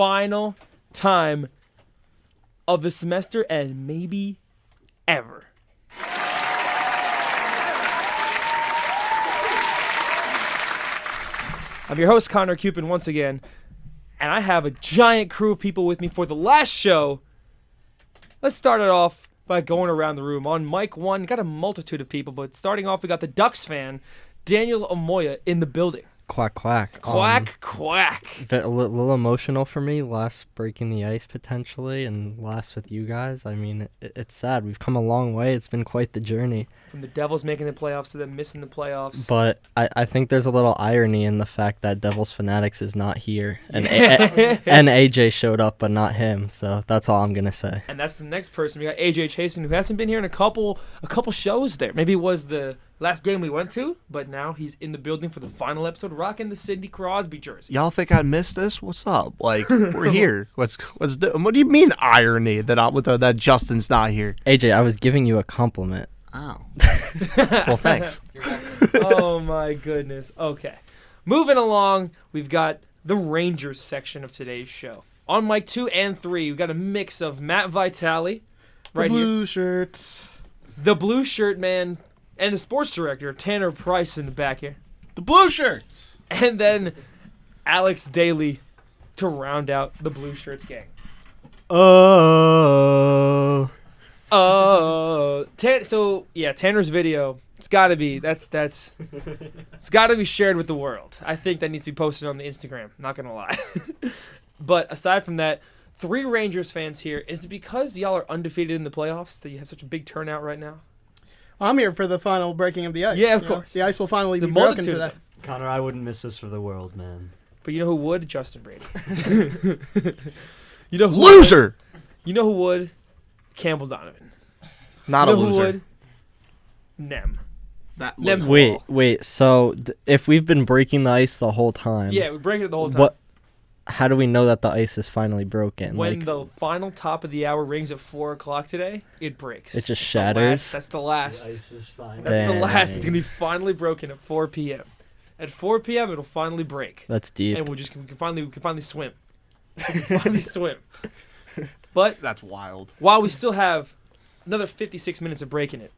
final time of the semester and maybe ever. I'm your host, Connor Cupin, once again, and I have a giant crew of people with me for the last show. Let's start it off by going around the room. On mic one, got a multitude of people, but starting off, we got the Ducks fan, Daniel Omoya, in the building. Quack, quack. Quack, quack. A little emotional for me, last breaking the ice potentially, and last with you guys. I mean, it's sad. We've come a long way. It's been quite the journey. From the Devils making the playoffs to them missing the playoffs. But I think there's a little irony in the fact that Devils Fanatics is not here. And, and AJ showed up, but not him. So that's all I'm going to say. And that's the next person. We got AJ Chasen, who hasn't been here in a couple shows there. Maybe it was the last game we went to, but now he's in the building for the final episode, rocking the Sidney Crosby jersey. Y'all think I missed this? What's up? Like, we're here. What do you mean irony that Justin's not here? AJ, I was giving you a compliment. Oh. Well, thanks. Oh my goodness. Okay. Moving along, we've got the Rangers section of today's show. On mic 2 and 3, we've got a mix of Matt Vitale, right the here. blue shirts. The blue shirt man, and the sports director, Tanner Price, in the back here. The blue shirts. And then Alex Daly to round out the blue shirts gang. Oh. Tanner's video, it's gotta be it's gotta be shared with the world. I think that needs to be posted on the Instagram, not gonna lie. But aside from that, 3 Rangers fans here. Is it because y'all are undefeated in the playoffs that you have such a big turnout right now? I'm here for the final breaking of the ice. Yeah, of course. The ice will finally The be broken multitude. today. Connor, I wouldn't miss this for the world, man. But you know who would? Justin Brady. You know who Loser! You know who would? Campbell Donovan. Not You a know who loser. would? Nem. That Nem. Wait. So if we've been breaking the ice the whole time, Yeah, we're breaking it the whole time. What? How do we know that the ice is finally broken? When Like, the final top of the hour rings at 4 o'clock today, it breaks. it just That's shatters. That's the last. The ice is fine. That's the last. Dang. It's gonna be finally broken at 4 p.m. At 4 p.m. it'll finally break, That's deep. and we can finally swim. We can finally swim. But That's wild. while we still have another 56 minutes of breaking it,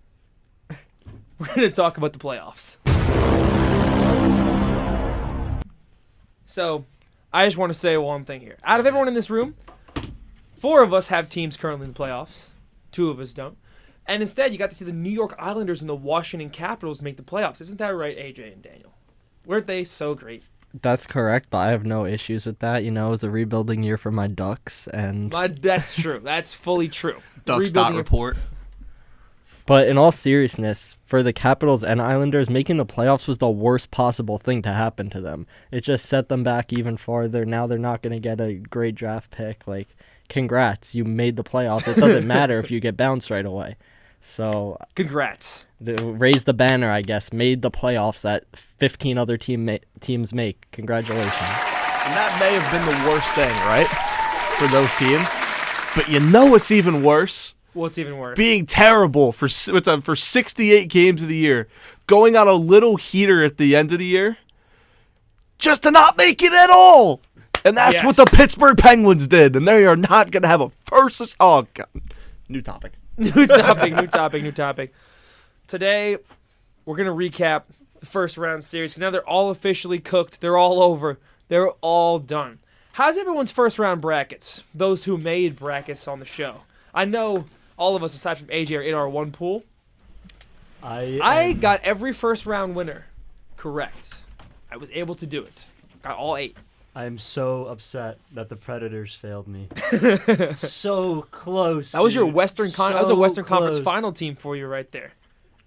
we're gonna talk about the playoffs. So, I just want to say one thing here. Out of everyone in this room, 4 of us have teams currently in the playoffs. 2 of us don't. And instead, you got to see the New York Islanders and the Washington Capitals make the playoffs. Isn't that right, AJ and Daniel? Weren't they so great? That's correct, but I have no issues with that. You know, it was a rebuilding year for my Ducks, and That's true. That's fully true. Ducks dot report. but in all seriousness, for the Capitals and Islanders, making the playoffs was the worst possible thing to happen to them. It just set them back even farther. Now they're not going to get a great draft pick. Like, congrats, you made the playoffs. It doesn't matter if you get bounced right away. So Congrats. raise the banner, I guess. Made the playoffs that 15 other teams make. Congratulations. And that may have been the worst thing, right? For those teams. But you know what's even worse? What's even worse? Being terrible for 68 games of the year. Going on a little heater at the end of the year. Just to not make it at all. And that's what the Yes. Pittsburgh Penguins did. And they are not going to have a first. Oh, God. New topic. New topic. Today, we're going to recap the first round series. Now they're all officially cooked. They're all over. They're all done. How's everyone's first round brackets? Those who made brackets on the show. I know all of us, aside from AJ, are in our one pool. I got every first round winner correct. I was able to do it. Got all 8. I'm so upset that the Predators failed me. So close. That was your dude. Western Conference So Conference close. final team for you right there.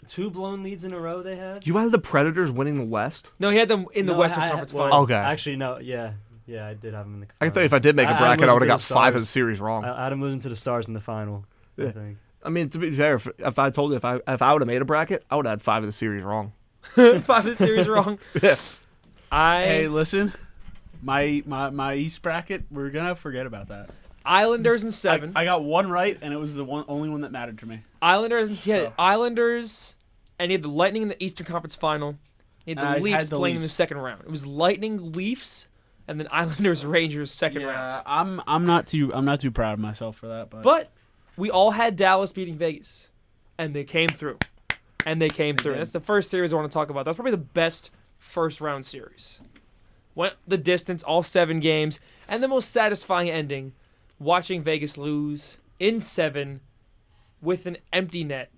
2 blown leads in a row they had. You had the Predators winning the West? No, he had them in the No, Western I- Conference well, final. Okay. Actually, no. Yeah, I did have them in the. I final. thought if I did make a I- bracket, I'm I would have losing got to the 5 of the Stars. series wrong. I had them losing to the Stars in the final. Yeah. I think. I mean, to be fair, if I told you if I would have made a bracket, I would have had 5 of the series wrong. 5 of the series wrong. Yeah. Hey, listen. My East bracket, we're gonna forget about that. Islanders and 7. I got one right, and it was the only one that mattered to me. Islanders. He had So. Islanders, and he had the Lightning in the Eastern Conference final. He had And the I Leafs had the playing in the Leafs. second round. It was Lightning, Leafs, and then Islanders Rangers second round. Yeah, I'm not too proud of myself for that, But we all had Dallas beating Vegas, and they came through. That's the first series I want to talk about. That's probably the best first round series. Went the distance, all 7 games, and the most satisfying ending, watching Vegas lose in 7 with an empty net.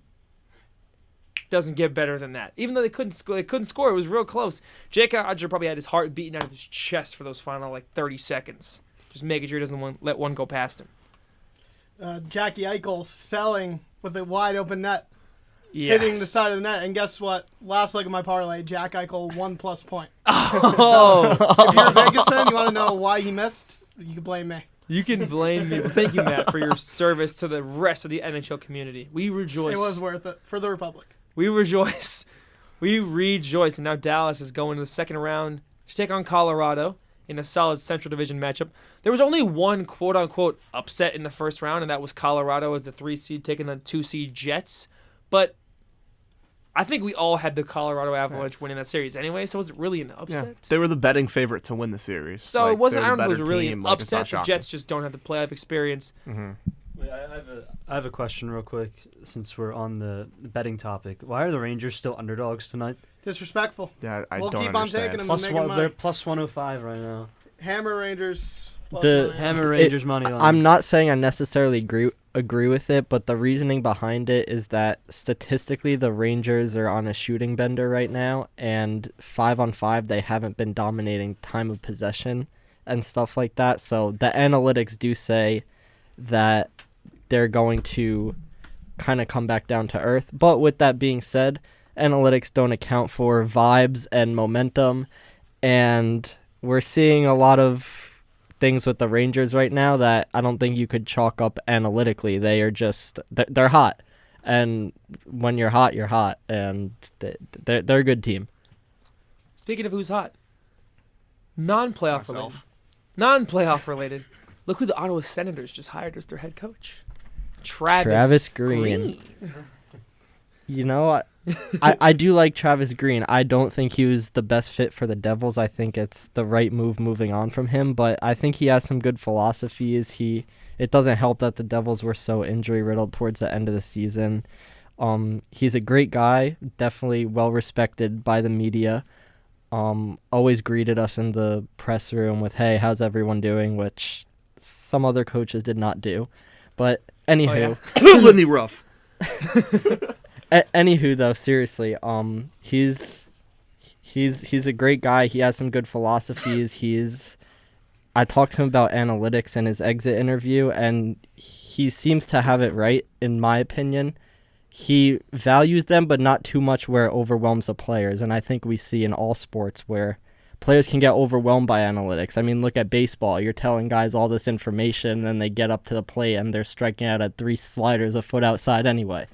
Doesn't get better than that. Even though they couldn't score, It was real close. Jake Oettinger probably had his heart beating out of his chest for those final 30 seconds, just making sure he doesn't let one go past him. Jackie Eichel selling with a wide open net, Yes. hitting the side of the net. And guess what? Last leg of my parlay, Jack Eichel 1+ point. Oh, If you're a Vegas fan, you want to know why he missed, you can blame me. you can blame me. Well, thank you, Matt, for your service to the rest of the NHL community. We rejoice. It was worth it for the Republic. We rejoice. We rejoice. And now Dallas is going to the second round to take on Colorado in a solid Central Division matchup. There was only one quote-unquote upset in the first round, and that was Colorado as the 3 seed taking the 2 seed Jets. But I think we all had the Colorado Avalanche winning that series anyway, so was it really an upset? Yeah, they were the betting favorite to win the series. So it wasn't. they're I the don't know if it was better really team, an it's not upset. The shocking. Jets just don't have the playoff experience. Wait, I have a question real quick since we're on the betting topic. Why are the Rangers still underdogs tonight? Disrespectful. Yeah, I We'll don't keep on understand. taking them. Plus Making one, money. they're plus 105 right now. Hammer Rangers. plus The- money. Hammer Rangers money line. I'm not saying I necessarily agree with it, but the reasoning behind it is that statistically the Rangers are on a shooting bender right now, and 5-on-5 they haven't been dominating time of possession and stuff like that. So the analytics do say that they're going to kind of come back down to earth. But with that being said, analytics don't account for vibes and momentum, and we're seeing a lot of things with the Rangers right now that I don't think you could chalk up analytically. They are just they're hot, and when you're hot, you're hot, and they're a good team. Speaking of who's hot, non-playoff related. Look who the Ottawa Senators just hired as their head coach, Travis Green. You know, I do like Travis Green. I don't think he was the best fit for the Devils. I think it's the right move moving on from him, but I think he has some good philosophies. It doesn't help that the Devils were so injury riddled towards the end of the season. He's a great guy, definitely well respected by the media. Always greeted us in the press room with, "Hey, how's everyone doing?" which some other coaches did not do. But anywho, Lindy Ruff. Anywho, though, seriously, he's a great guy. He has some good philosophies. I talked to him about analytics in his exit interview, and he seems to have it right, in my opinion. He values them, but not too much where it overwhelms the players. And I think we see in all sports where players can get overwhelmed by analytics. I mean, look at baseball. You're telling guys all this information, and then they get up to the plate, and they're striking out at 3 sliders a foot outside anyway.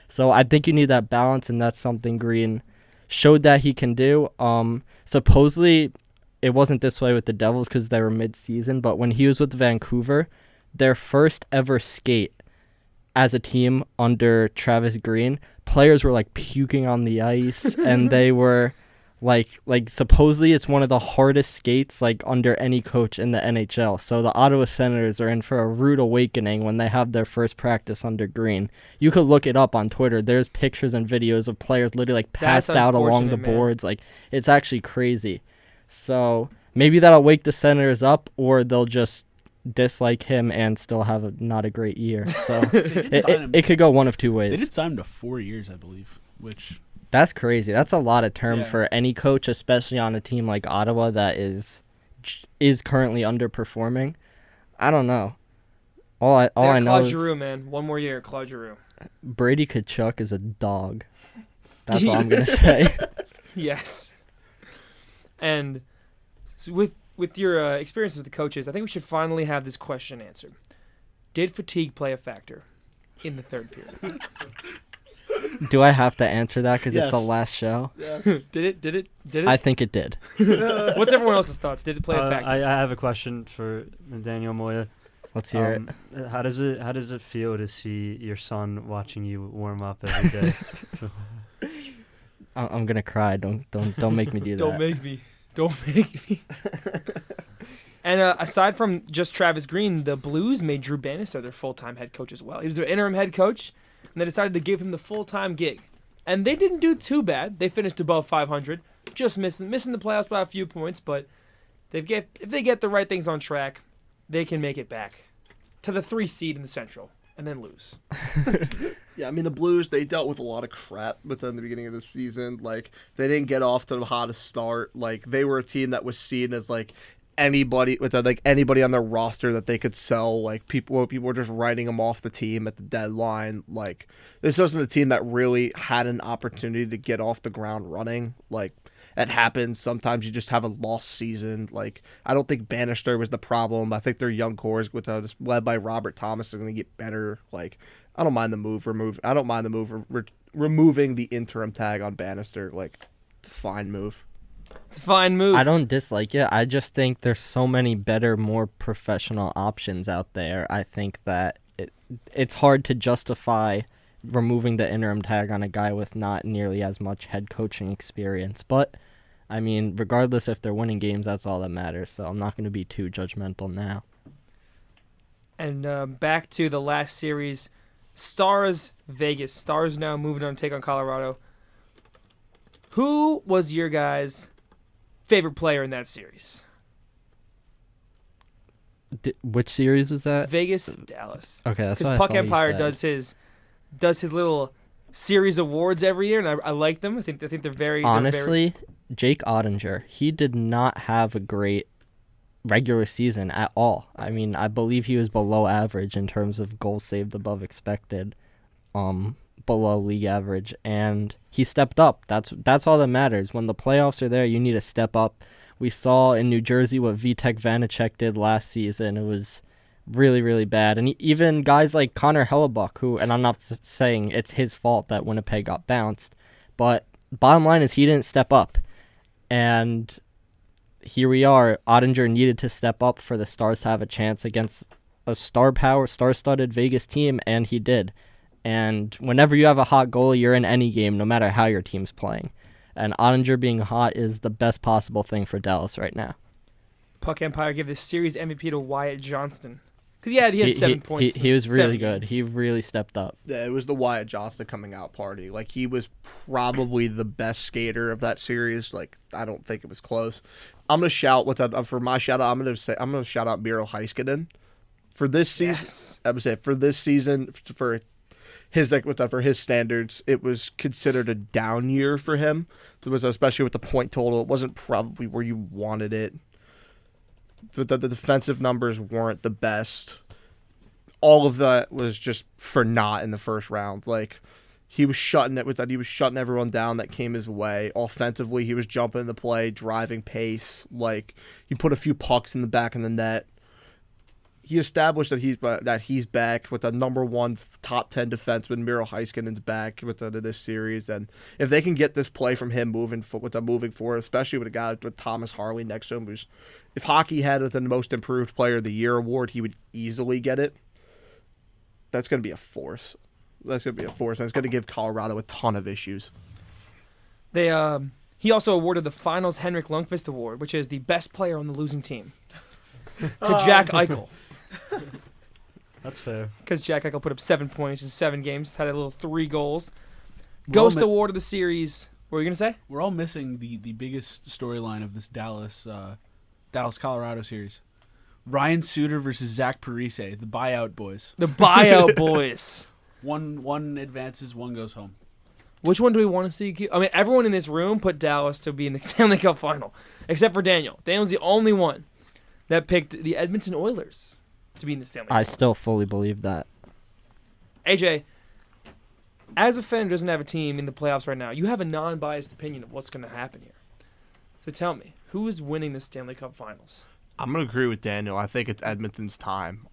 So I think you need that balance, and that's something Green showed that he can do. Supposedly, it wasn't this way with the Devils because they were mid-season, but when he was with Vancouver, their first ever skate as a team under Travis Green, players were like puking on the ice, and they were like supposedly it's one of the hardest skates like under any coach in the NHL. So the Ottawa Senators are in for a rude awakening when they have their first practice under Green. You could look it up on Twitter. There's pictures and videos of players literally like passed out along the boards. Like, it's actually crazy. So maybe that'll wake the Senators up, or they'll just dislike him and still have not a great year. So it could go one of two ways. They did sign him to 4 years, I believe, which... That's crazy. That's a lot of term Yeah. for any coach, especially on a team like Ottawa that is currently underperforming. I don't know. All I know Claude is Giroux, man. One more year, Claude Giroux. Brady Tkachuk is a dog. That's all I'm gonna say. Yes. And so with your experience with the coaches, I think we should finally have this question answered. Did fatigue play a factor in the third period? Do I have to answer that because it's the Yes. last show? Did it? I think it did. What's everyone else's thoughts? Did it play a factor? I have a question for Daniel Moya. Let's hear it. How does it feel to see your son watching you warm up every day? I'm gonna cry. Don't make me do that. Don't make me. And aside from just Travis Green, the Blues made Drew Bannister their full-time head coach as well. He was their interim head coach, and they decided to give him the full-time gig. And they didn't do too bad. They finished above 500, just missing the playoffs by a few points. But if they get the right things on track, they can make it back to the 3 seed in the Central and then lose. Yeah, I mean, the Blues, they dealt with a lot of crap within the beginning of the season. Like, they didn't get off to the hottest start. Like, they were a team that was seen as, like, anybody on their roster that they could sell. Like, people were just writing them off the team at the deadline. Like, this wasn't a team that really had an opportunity to get off the ground running. Like, it happens. Sometimes you just have a lost season. Like, I don't think Bannister was the problem. I think their young core, led by Robert Thomas, is going to get better. Like, I don't mind the move. Removing the interim tag on Bannister. Like, it's a fine move. It's a fine move. I don't dislike it. I just think there's so many better, more professional options out there. I think that it's hard to justify removing the interim tag on a guy with not nearly as much head coaching experience. But, I mean, regardless if they're winning games, that's all that matters. So I'm not going to be too judgmental now. And back to the last series, Stars Vegas. Stars now moving on to take on Colorado. Who was your guys' favorite player in that series? Which series was that? Vegas, Dallas. Okay, that's Because what I Puck thought you Empire said. does his little series awards every year, and I like them. I think they're very Honestly, Jake Ottinger, he did not have a great regular season at all. I mean, I believe he was below average in terms of goals saved above expected, below league average, and he stepped up. That's all that matters. When the playoffs are there, you need to step up. We saw in New Jersey what Vitek Vanacek did last season. It was really, really bad. And even guys like Connor Hellebuck, who, and I'm not saying it's his fault that Winnipeg got bounced, but bottom line is he didn't step up. And here we are. Ottinger needed to step up for the Stars to have a chance against a star-studded Vegas team, and he did. And whenever you have a hot goalie, you're in any game, no matter how your team's playing. And Ottinger being hot is the best possible thing for Dallas right now. Puck Empire give this series MVP to Wyatt Johnston. Because he had 7 points. He was really 7 good. games. He really stepped up. Yeah, it was the Wyatt Johnston coming out party. Like, he was probably the best skater of that series. Like, I don't think it was close. I'm gonna shout for my shout out. I'm gonna shout out Miro Heiskanen for this season. Yes. I would say for this season for his standards, it was considered a down year for him. It was, especially with the point total. It wasn't probably where you wanted it. But the defensive numbers weren't the best. All of that was just for naught in the first round. Like, he was shutting everyone down that came his way. Offensively, he was jumping in the play, driving pace. Like, he put a few pucks in the back of the net. He established that he's back with the number 1 top 10 defenseman. Miro Heiskanen's back with this series, and if they can get this play from him moving forward, especially with a guy with Thomas Harley next to him, if hockey had the most improved player of the year award, he would easily get it. That's going to be a force. And it's going to give Colorado a ton of issues. He also awarded the Finals Henrik Lundqvist Award, which is the best player on the losing team, to Jack Eichel. That's fair. Because Jack Eichel put up 7 points in 7 games, had a little 3 goals. Ghost Award of the series. What were you going to say? We're all missing the biggest storyline of this Dallas Colorado series. Ryan Suter versus Zach Parise, the buyout boys. The buyout boys. One advances, one goes home. Which one do we want to see? I mean, everyone in this room put Dallas to be in the Stanley Cup final, except for Daniel. Daniel's the only one that picked the Edmonton Oilers to be in the Stanley Cup. I still fully believe that. AJ, as a fan who doesn't have a team in the playoffs right now, you have a non-biased opinion of what's going to happen here. So tell me, who is winning the Stanley Cup Finals? I'm going to agree with Daniel. I think it's Edmonton's time.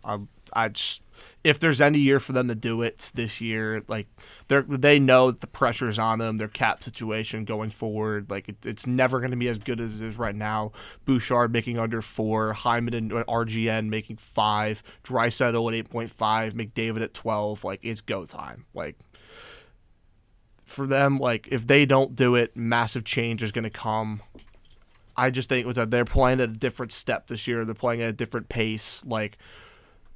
If there's any year for them to do it this year, like they know that the pressure's on them, their cap situation going forward. Like it's never going to be as good as it is right now. Bouchard making under 4, Hyman and RGN making 5, Draisaitl at 8.5, McDavid at 12. Like, it's go time. Like, for them, like, if they don't do it, massive change is going to come. I just think that they're playing at a different step this year. They're playing at a different pace. Like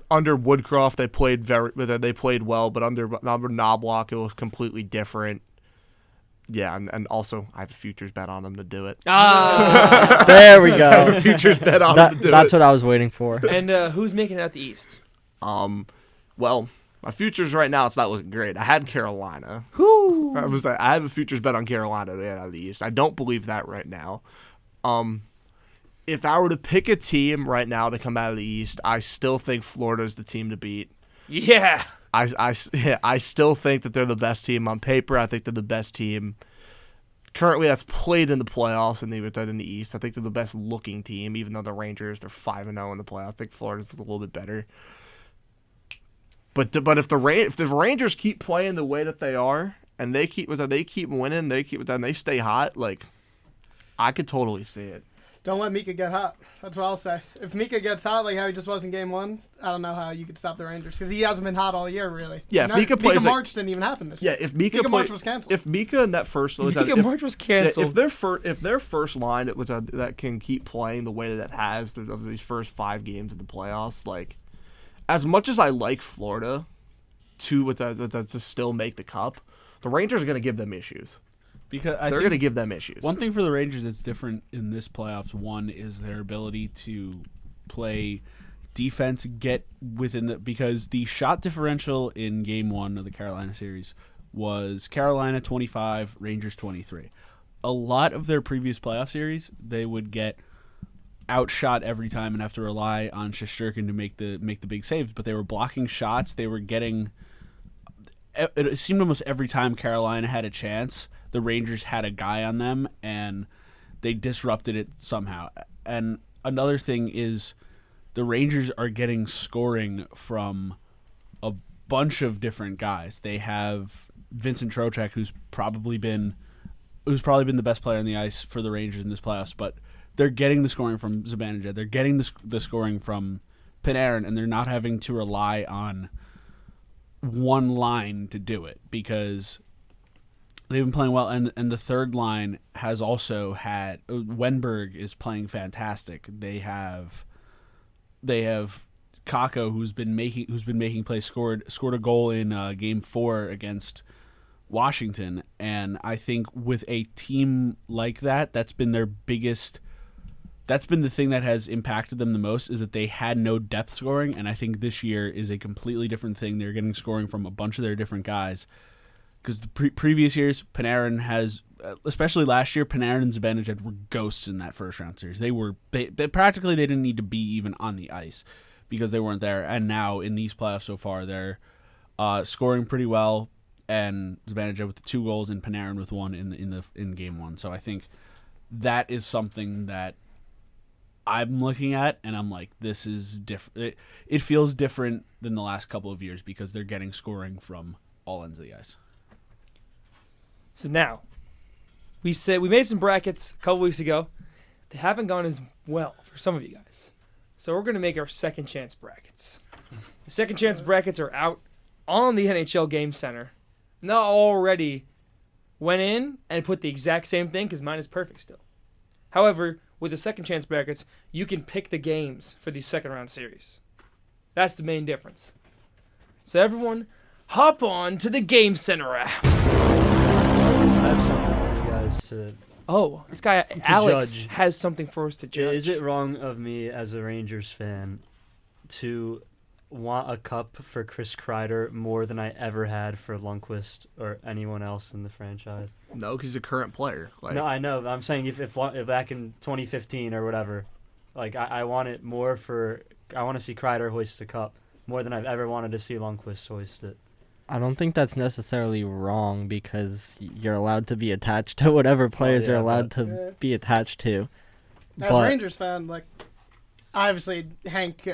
under Woodcroft, they played well, but under Knobloch, it was completely different. Yeah, and also I have a futures bet on them to do it. Ah. There we I have a go. futures bet on them to do That's it. what I was waiting for. And who's making it out the East? Well, my futures right now, it's not looking great. I had Carolina. Who? I have a futures bet on Carolina to get out of the East. I don't believe that right now. If I were to pick a team right now to come out of the East, I still think Florida's the team to beat. Yeah. I still think that they're the best team on paper. I think they're the best team currently that's played in the playoffs and even in the East. I think they're the best looking team, even though the Rangers, they're 5-0 in the playoffs. I think Florida's a little bit better. But if the Rangers keep playing the way that they are and they keep winning, they stay hot, like I could totally see it. Don't let Mika get hot. That's what I'll say. If Mika gets hot like how he just was in Game 1, I don't know how you could stop the Rangers because he hasn't been hot all year, really. Yeah, if Mika plays like, March didn't even happen this year. Yeah, if Mika March was canceled. If Mika in that first March was canceled. If their first line that can keep playing the way that it has of these first 5 games of the playoffs, like as much as I like Florida to still make the cup, the Rangers are going to give them issues. Because they're going to give them issues. One thing for the Rangers that's different in this playoffs, one is their ability to play defense, get within because the shot differential in Game 1 of the Carolina series was Carolina 25, Rangers 23. A lot of their previous playoff series, they would get outshot every time and have to rely on Shesterkin to make the big saves, but they were blocking shots. They were getting. It seemed almost every time Carolina had a chance, the Rangers had a guy on them, and they disrupted it somehow. And another thing is the Rangers are getting scoring from a bunch of different guys. They have Vincent Trocheck, who's probably been the best player on the ice for the Rangers in this playoffs, but they're getting the scoring from Zibanejad. They're getting the scoring from Panarin, and they're not having to rely on one line to do it because they've been playing well, and the third line has also had Wenberg is playing fantastic. They have Kakko who's been making plays, scored a goal in Game 4 against Washington, and I think with a team like that, that's been the thing that has impacted them the most is that they had no depth scoring, and I think this year is a completely different thing. They're getting scoring from a bunch of their different guys. Because the previous years, Panarin has, especially last year, Panarin and Zibanejad were ghosts in that first round series. They practically they didn't need to be even on the ice because they weren't there. And now in these playoffs so far, they're scoring pretty well, and Zibanejad with the 2 goals and Panarin with 1 in Game 1. So I think that is something that I'm looking at, and I'm like, this is different. It feels different than the last couple of years because they're getting scoring from all ends of the ice. So now, we made some brackets a couple weeks ago. They haven't gone as well for some of you guys. So we're going to make our second chance brackets. The second chance brackets are out on the NHL Game Center. And they already went in and put the exact same thing because mine is perfect still. However, with the second chance brackets, you can pick the games for these second round series. That's the main difference. So everyone, hop on to the Game Center app. I have something for you guys to. Oh, this guy Alex judge. has something for us to judge. Is it wrong of me as a Rangers fan to want a cup for Chris Kreider more than I ever had for Lundqvist or anyone else in the franchise? No, because he's a current player. Like, No, I know. But I'm saying if back in 2015 or whatever, like I want it more for. I want to see Kreider hoist the cup more than I've ever wanted to see Lundqvist hoist it. I don't think that's necessarily wrong because you're allowed to be attached to whatever players yeah, you're allowed but- to be attached to. As a Rangers fan, like, obviously Hank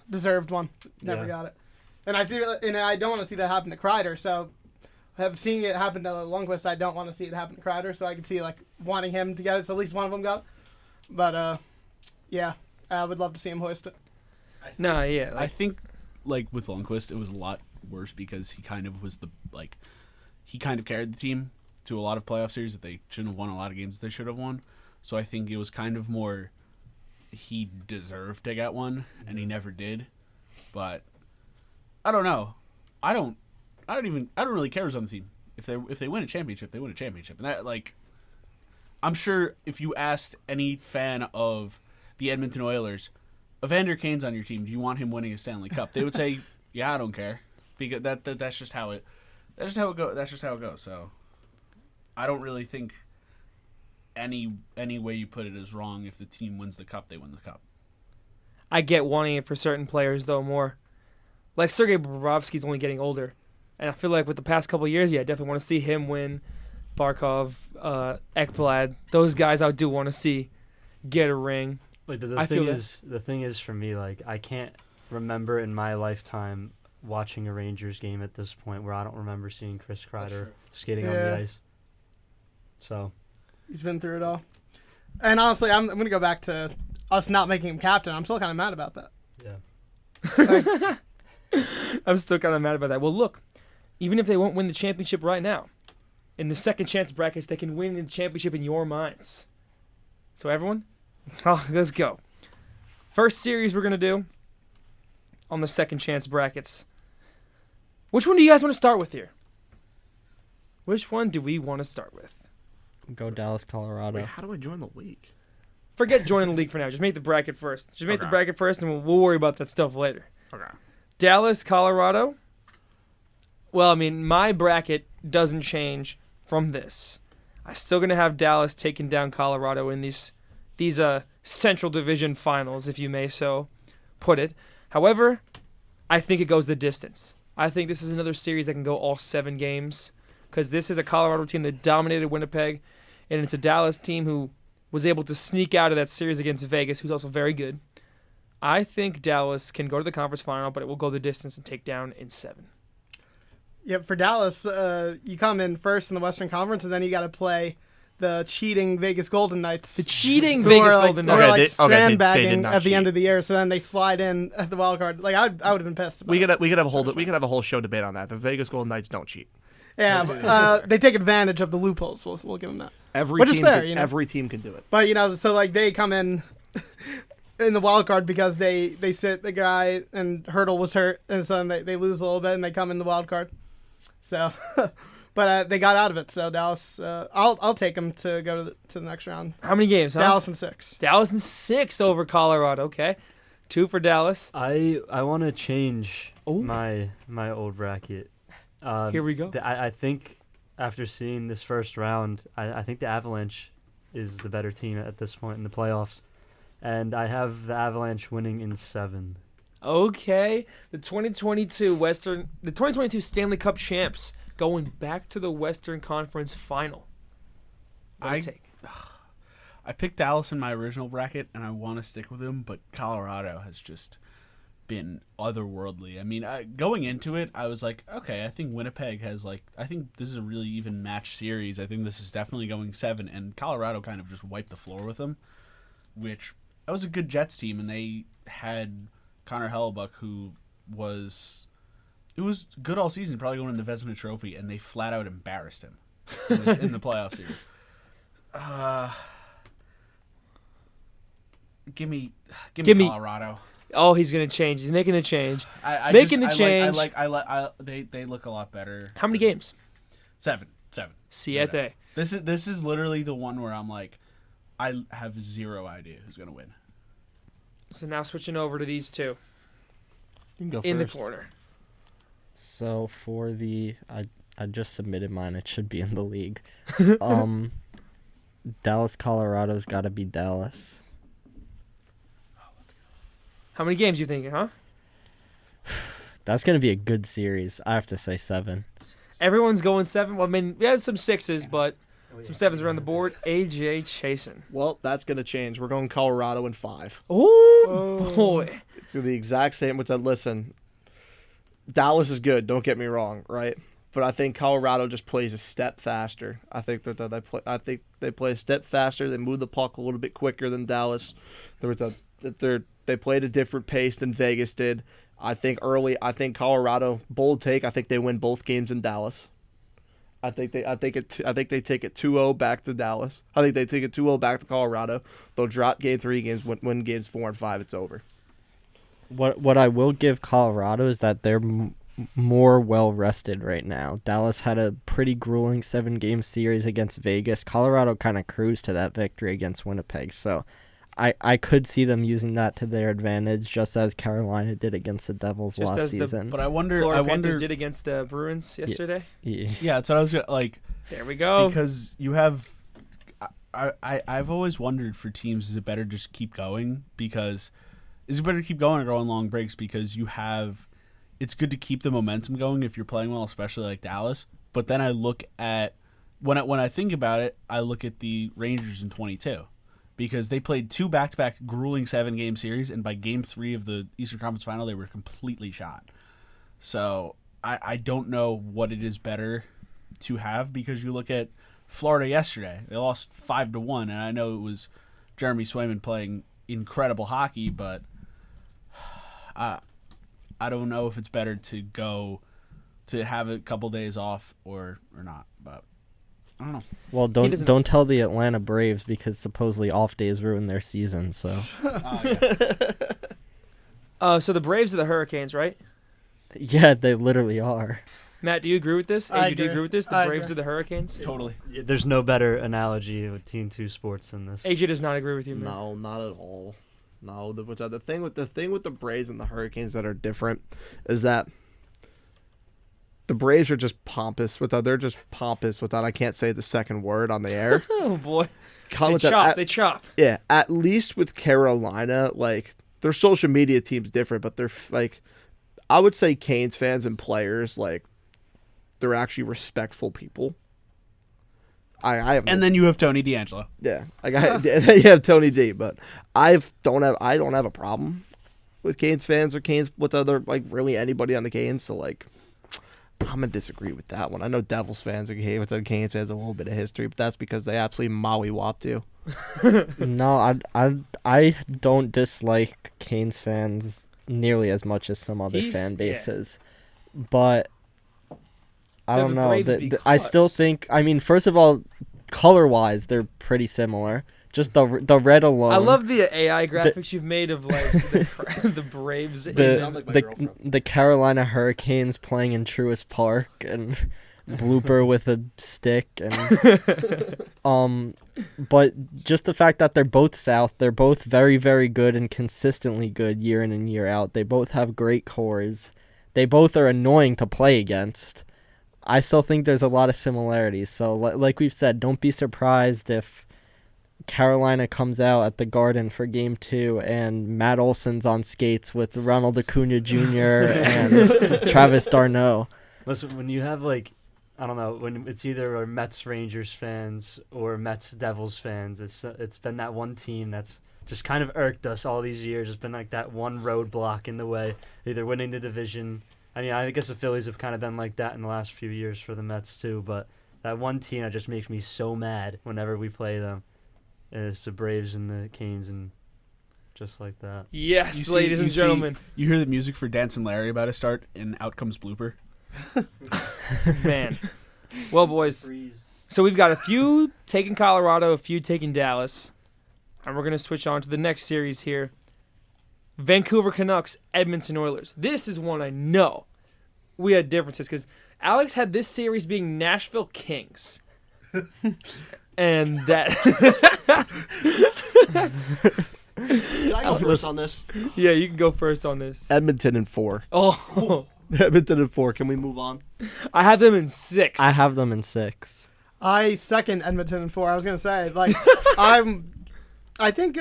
deserved one, never Yeah. got it, and I don't want to see that happen to Kreider. So, seeing it happen to Lundqvist, I don't want to see it happen to Kreider. So I can see like wanting him to get it, so at least one of them got it. But yeah, I would love to see him hoist it. No, yeah. I think, like with Lundqvist, it was a lot worse because he kind of was he kind of carried the team to a lot of playoff series that they shouldn't have won, a lot of games that they should have won. So I think it was kind of more he deserved to get one, and he never did. But I don't know. I don't really care who's on the team. If they win a championship, they win a championship. And that, like, I'm sure if you asked any fan of the Edmonton Oilers, Evander Kane's on your team, do you want him winning a Stanley Cup? They would say, yeah, I don't care, because that's just how it goes. So I don't really think any way you put it is wrong. If the team wins the cup, they win the cup. I get wanting it for certain players though more. Like Sergei Bobrovsky's only getting older, and I feel like with the past couple of years, I definitely want to see him win. Barkov, Ekblad, those guys I do want to see get a ring. Like I feel the thing is for me, like, I can't remember in my lifetime watching a Rangers game at this point where I don't remember seeing Chris Kreider skating on the ice. So He's been through it all. And honestly, I'm going to go back to us not making him captain. I'm still kind of mad about that. yeah. I'm still kind of mad about that. Well, look, even if they won't win the championship right now, in the second chance brackets, they can win the championship in your minds. So everyone, let's go. First series we're going to do on the second chance brackets. Which one do you guys want to start with here? Which one do we want to start with? Go Dallas, Colorado. Wait, how do I join the league? Forget joining the league for now. Just make the bracket first. Just make the bracket first, and we'll worry about that stuff later. Okay. Dallas, Colorado. Well, I mean, my bracket doesn't change from this. I'm still going to have Dallas taking down Colorado in these Central Division finals, if you may so put it. However, I think it goes the distance. I think this is another series that can go all 7 games, because this is a Colorado team that dominated Winnipeg, and it's a Dallas team who was able to sneak out of that series against Vegas, who's also very good. I think Dallas can go to the conference final, but it will go the distance and take down in 7. Yep, for Dallas, you come in first in the Western Conference, and then you got to play the cheating Vegas Golden Knights. The cheating who Vegas are, like, Golden who are, Knights. like, they did sandbagging not at the cheat. end of the year, so then they slide in at the wild card. Like, I would have been pissed about it. We could have a whole show debate on that. The Vegas Golden Knights don't cheat. Yeah, but, they take advantage of the loopholes. We'll give them that. Every Which is team, fair, you know. every team can do it. But, so, like, they come in the wild card because they sit the guy and Hurdle was hurt, and so then they lose a little bit, and they come in the wild card. So, but they got out of it. So Dallas, I'll take them to go to the next round. How many games, huh? Dallas in 6. Dallas in 6 over Colorado. Okay. 2 for Dallas. I want to change Ooh. my old bracket. Here we go. I think after seeing this first round, I think the Avalanche is the better team at this point in the playoffs, and I have the Avalanche winning in 7. Okay. The 2022 Stanley Cup champs going back to the Western Conference final. What do you take? I picked Dallas in my original bracket, and I want to stick with him, but Colorado has just been otherworldly. I mean, going into it, I was like, okay, I think Winnipeg has, like, I think this is a really even match series. I think this is definitely going 7, and Colorado kind of just wiped the floor with them, which, that was a good Jets team, and they had Connor Hellebuck, who was good all season, probably going to the Vezina Trophy, and they flat out embarrassed him in the playoff series. Give me Colorado. Oh, he's going to change. He's making the change. I change. They look a lot better. How many games? 7. Siete. This is literally the one where I'm like, I have zero idea who's gonna win. So now switching over to these two You can go in first. the corner. So for the I just submitted mine. It should be in the league. Dallas, Colorado's got to be Dallas. How many games you thinking, huh? That's gonna be a good series. I have to say 7. Everyone's going 7. Well, I mean, we had some 6s, but some 7s around the board. AJ Chasen. Well, that's going to change. We're going Colorado in 5. Oh, boy. It's the exact same. Listen, Dallas is good. Don't get me wrong, right? But I think Colorado just plays a step faster. I think they play a step faster. They move the puck a little bit quicker than Dallas. They played a different pace than Vegas did. I think Colorado, bold take, I think they win both games in Dallas. I think they take it 2-0 back to Dallas. I think they take it 2-0 back to Colorado. They'll drop game 3 games, win games 4 and 5. It's over. What I will give Colorado is that they're more well rested right now. Dallas had a pretty grueling 7-game series against Vegas. Colorado kind of cruised to that victory against Winnipeg. So I could see them using that to their advantage, just as Carolina did against the Devils Just last as the season. But I wonder. Florida I wonder. Panthers did against the Bruins yesterday. Yeah, that's what I was gonna, like. There we go. Because you have, I've always wondered for teams, is it better just keep going? Because is it better to keep going or go on long breaks? Because you have, it's good to keep the momentum going if you're playing well, especially like Dallas. But then I look at when I think about it, I look at the Rangers in 22. Because they played 2 back-to-back grueling 7-game series, and by game 3 of the Eastern Conference Final, they were completely shot. So I don't know what it is better to have, because you look at Florida yesterday. They lost 5-1, and I know it was Jeremy Swayman playing incredible hockey, but I don't know if it's better to go to have a couple days off or not, but I don't know. Well, doesn't- don't tell the Atlanta Braves, because supposedly off days ruin their season. So So the Braves are the Hurricanes, right? yeah, they literally are. Matt, do you agree with this? I AJ, do you agree. agree with this? The I Braves agree. are the Hurricanes? Totally. Yeah, there's no better analogy with Team 2 sports than this. AJ does not agree with you, man. No, not at all. No, the thing with the Braves and the Hurricanes that are different is that the Braves are just pompous without. They're just pompous without. I can't say the second word on the air. Oh, boy. Come They with that- chop. at- They chop. Yeah, at least with Carolina, like their social media team's different, but they're like, I would say Canes fans and players, like, they're actually respectful people. I have, And then you have Tony D'Angelo. yeah, like you have Tony D, but I don't have a problem with Canes fans or Canes with other, like, really anybody on the Canes. So like, I'm gonna disagree with that one. I know Devils fans are hate with the Canes fans a little bit of history, but that's because they absolutely mollywop you. No, I don't dislike Canes fans nearly as much as some other He's- fan yeah. bases, but I The don't know. Braves be I still cuts. think. I mean, first of all, color-wise, they're pretty similar. Just the red alone. I love the AI graphics you've made of, like, the Braves. sound like my girlfriend. the Carolina Hurricanes playing in Truist Park and Blooper with a stick and but just the fact that they're both South, they're both very, very good and consistently good year in and year out. They both have great cores. They both are annoying to play against. I still think there's a lot of similarities. So like we've said, don't be surprised if Carolina comes out at the Garden for Game 2 and Matt Olson's on skates with Ronald Acuna Jr. and Travis Darno. Listen, when you have, like, I don't know, when it's either Mets Rangers fans or Mets Devils fans, it's been that one team that's just kind of irked us all these years. It's been like that one roadblock in the way, either winning the division. I mean, I guess the Phillies have kind of been like that in the last few years for the Mets too, but that one team that just makes me so mad whenever we play them. And it's the Braves and the Canes, and just like that. Yes, You see- ladies you and see- gentlemen. You hear the music for Dancing Larry about to start, and out comes Blooper. Man. Well, boys, so we've got a few taking Colorado, a few taking Dallas, and we're going to switch on to the next series here. Vancouver Canucks, Edmonton Oilers. This is one I know we had differences because Alex had this series being Nashville Kings. And that... Can I go first on this? Yeah, you can go first on this. Edmonton in 4. Oh, Edmonton in 4. Can we move on? I have them in 6. I have them in 6. I second Edmonton in 4. I was gonna say, like, I think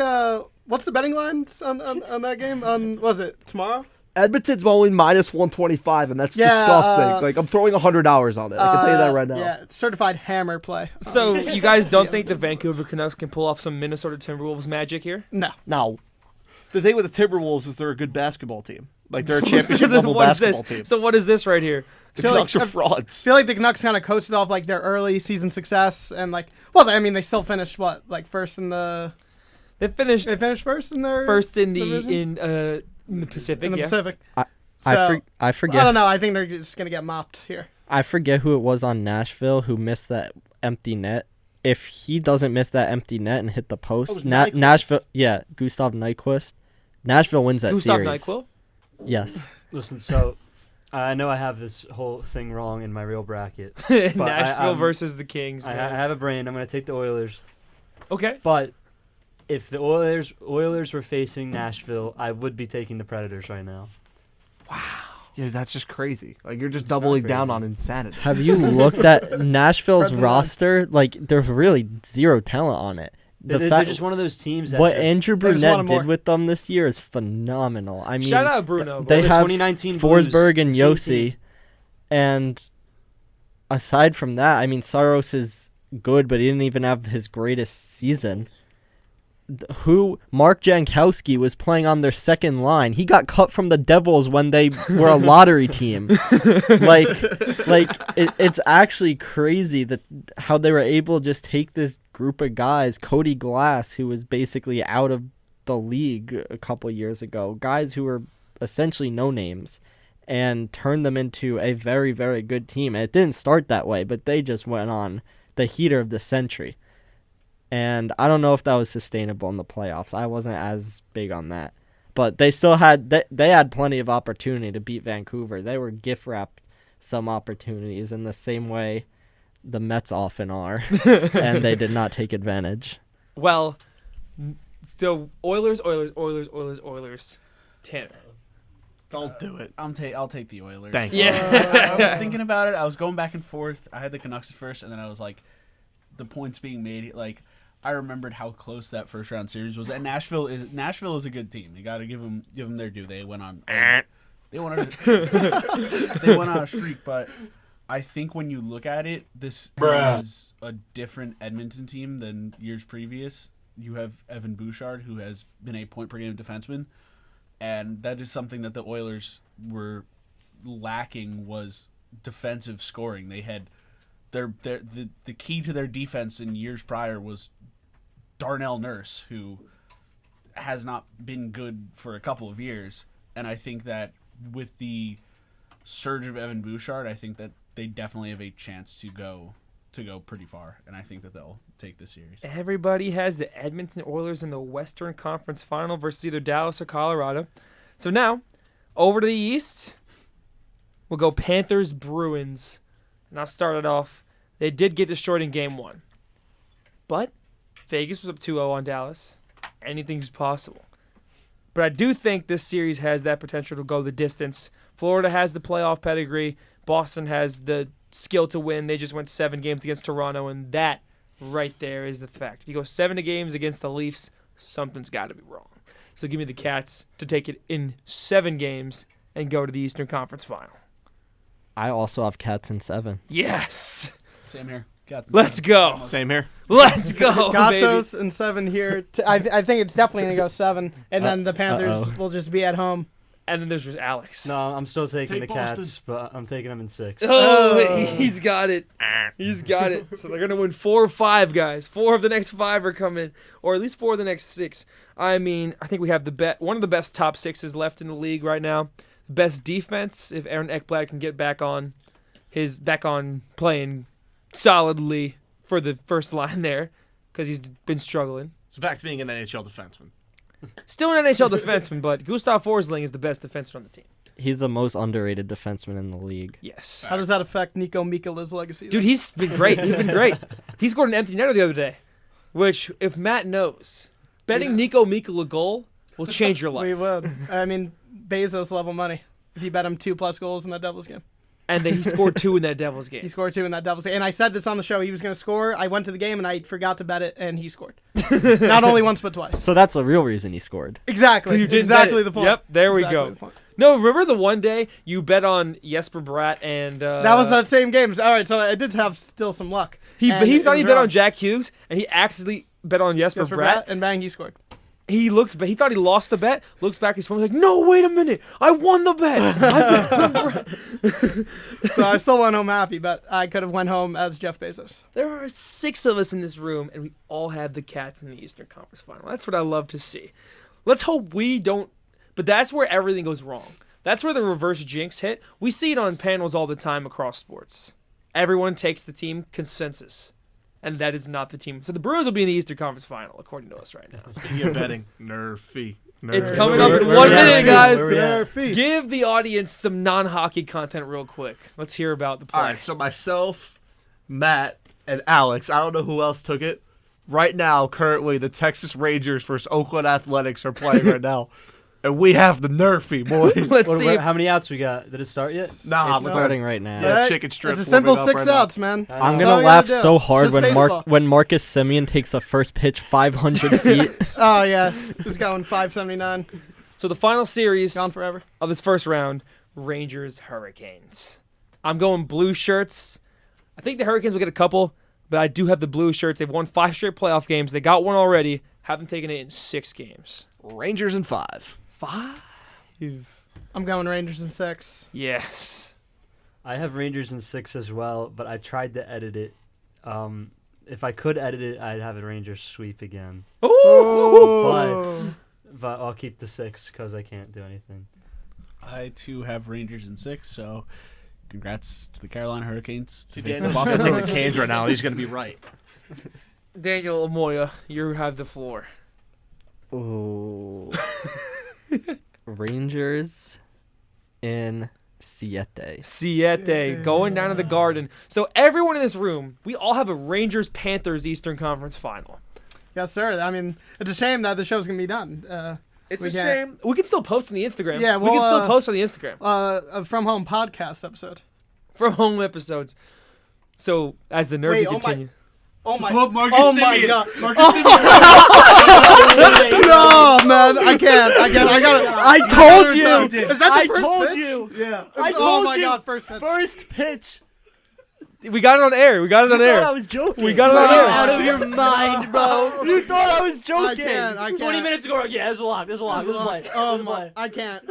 what's the betting lines on that game? Was it tomorrow? Edmonton's only minus 125, and that's Yeah, disgusting. Like, I'm throwing $100 on it. I can tell you that right now. Yeah, certified hammer play. So you guys don't think the Vancouver Canucks can pull off some Minnesota Timberwolves magic here? No. No. The thing with the Timberwolves is they're a good basketball team. Like, they're a championship level What is basketball this? team. So what is this right here? The So, like, Canucks are frauds. I feel like the Canucks kind of coasted off like their early season success and like, well, I mean, they still finished first in the. They finished They finished first in their first in the division? in the Pacific. in the Yeah. Pacific. I I forget. don't know. I think they're just gonna get mopped here. I forget who it was on Nashville who missed that empty net. If he doesn't miss that empty net and hit the Oh, it post, was Nyquist. Nashville, yeah, Gustav Nyquist, Nashville wins that Gustav series. NyQuil? Yes. Listen, so I know I have this whole thing wrong in my real bracket. Nashville versus the Kings, I man. have a brain. I'm going to take the Oilers. Okay. But if the Oilers were facing Nashville, I would be taking the Predators right now. Yeah, that's just crazy. Like you're just It's not doubling down crazy. on insanity. Have you looked at Nashville's Preds and roster? Like, there's really zero talent on it. They're just one of those teams that what just, Andrew they just Brunette wanted more. did with them this year is phenomenal. I mean, Shout out Bruno. they the have 2019 Blues, Forsberg and same Yossi, team. and aside from that, I mean, Saros is good, but he didn't even have his greatest season. Mark Jankowski was playing on their second line. He got cut from the Devils when they were a lottery team. It's actually crazy that how they were able to just take this group of guys, Cody Glass, who was basically out of the league a couple years ago, guys who were essentially no names, and turn them into a very, very good team. And it didn't start that way, but they just went on the heater of the century. And I don't know if that was sustainable in the playoffs. I wasn't as big on that. But they still had they had plenty of opportunity to beat Vancouver. They were gift wrapped some opportunities in the same way the Mets often are, and they did not take advantage. Well, so Oilers. Tanner. Don't do it. I'll take the Oilers. Thank you. Yeah. I was thinking about it. I was going back and forth. I had the Canucks at first, and then I was like, the points being made. Like, I remembered how close that first round series was. And Nashville is a good team. You got to give them their due. They went on they went on a streak. But I think when you look at it, this is a different Edmonton team than years previous. You have Evan Bouchard, who has been a point per game defenseman. And that is something that the Oilers were lacking, was defensive scoring. They had the key to their defense in years prior was Darnell Nurse, who has not been good for a couple of years. And I think that with the surge of Evan Bouchard, I think that they definitely have a chance to go pretty far, and I think that they'll take this series. Everybody has the Edmonton Oilers in the Western Conference Final versus either Dallas or Colorado. So now, over to the East, we'll go Panthers Bruins. And I'll start it off. They did get destroyed in Game 1. But Vegas was up 2-0 on Dallas. Anything's possible. But I do think this series has that potential to go the distance. Florida has the playoff pedigree. Boston has the skill to win. They just went 7 games against Toronto, and that right there is the fact. If you go 7 games against the Leafs, something's got to be wrong. So give me the Cats to take it in 7 games and go to the Eastern Conference Final. I also have Cats in 7. Yes. Same here. Let's go. Same here. Let's go, baby. Gatos and 7 here. I think it's definitely going to go 7, and then the Panthers will just be at home. And then there's just Alex. No, I'm still taking Take the Cats, Boston. but I'm taking them in 6. Oh, he's got it. He's got it. So they're going to win 4 or 5, guys. 4 of the next 5 are coming, or at least 4 of the next 6. I mean, I think we have one of the best top 6s left in the league right now. Best defense, if Aaron Ekblad can get back on playing solidly for the first line there, because he's been struggling. So back to being an NHL defenseman. Still an NHL defenseman, but Gustav Forsling is the best defenseman on the team. He's the most underrated defenseman in the league. Yes. How does that affect Nico Mikola's legacy? Dude, he's been great. He's been great. He scored an empty netter the other day, which, if Matt knows, betting Nico Mikkola a goal will change your We life. would. I mean, Bezos level money. If you bet him 2+ goals in that Devils game. And then he scored 2 in that Devils game. He scored 2 in that Devils game. And I said this on the show. He was going to score. I went to the game, and I forgot to bet it, and he scored. Not only once, but twice. So that's the real reason he scored. Exactly. You didn't Exactly bet the it. point. Yep, there we Exactly go. the point. No, remember the one day you bet on Jesper Bratt and... That was that same game. All right, so I did have still some luck. He And it thought he was bet wrong. on Jack Hughes, and he accidentally bet on Jesper Just for Bratt. and bang, he scored. He thought he lost the bet, looks back at his phone, like, no, wait a minute, I won the bet. I bet on Bratt. So I still went home happy, but I could have went home as Jeff Bezos. There are 6 of us in this room, and we all have the Cats in the Eastern Conference Final. That's what I love to see. Let's hope we don't, but that's where everything goes wrong. That's where the reverse jinx hit. We see it on panels all the time across sports. Everyone takes the team consensus, and that is not the team. So the Bruins will be in the Eastern Conference Final, according to us right now. Speaking of betting, Nerfy. It's coming up in Where 1 we at? minute, guys. Where we at? Give the audience some non-hockey content real quick. Let's hear about the play. All right, so myself, Matt, and Alex, I don't know who else took it. Right now, currently, the Texas Rangers versus Oakland Athletics are playing right now. And we have the Nerfy, boy. Let's see. How many outs we got? Did it start yet? Nah, It's starting right now. Yeah, chicken strip. It's a simple warming up 6 right now. outs, man. I I'm know. That's all gonna you laugh gotta do. so hard Just when baseball. Marcus Simeon takes a first pitch 500 feet. Oh, yes. He's going 579. So the final series Gone forever. of this first round, Rangers Hurricanes. I'm going blue shirts. I think the Hurricanes will get a couple, but I do have the blue shirts. They've won 5 straight playoff games. They got one already. Haven't taken it in 6 games. Rangers in 5. 5. I'm going Rangers in 6. Yes. I have Rangers in 6 as well, but I tried to edit it. If I could edit it, I'd have a Rangers sweep again. Ooh. But I'll keep the 6 because I can't do anything. I too have Rangers in 6, so congrats to the Carolina Hurricanes. To He's face the Boston Boston taking the cans right now. He's going to be right. Daniel Amoya, you have the floor. Ooh. Rangers in Siete, going down to the Garden. So everyone in this room, we all have a Rangers-Panthers Eastern Conference Final. Yes, sir. I mean, it's a shame that the show's going to be done. It's We a can't- shame. We can still post on the Instagram. Yeah, we can well, still post on the Instagram A From Home podcast episode. from home episodes. So as the nervy Wait, oh my- continue. Oh, my. Marcus Oh, my Simeon. God. Marcus Simeon. No, man. I can't. I got it. I told you. Is that the first pitch? you. Yeah. I Oh, told my you. God. First pitch. First pitch. We got it on air. We got it on You thought I air. was joking. We got it on You're air. out of your mind, bro. You thought I was joking. I can't. 20 minutes ago, yeah, there's a lock. There's a lock. There's a play. Oh, There's a my. play. I can't.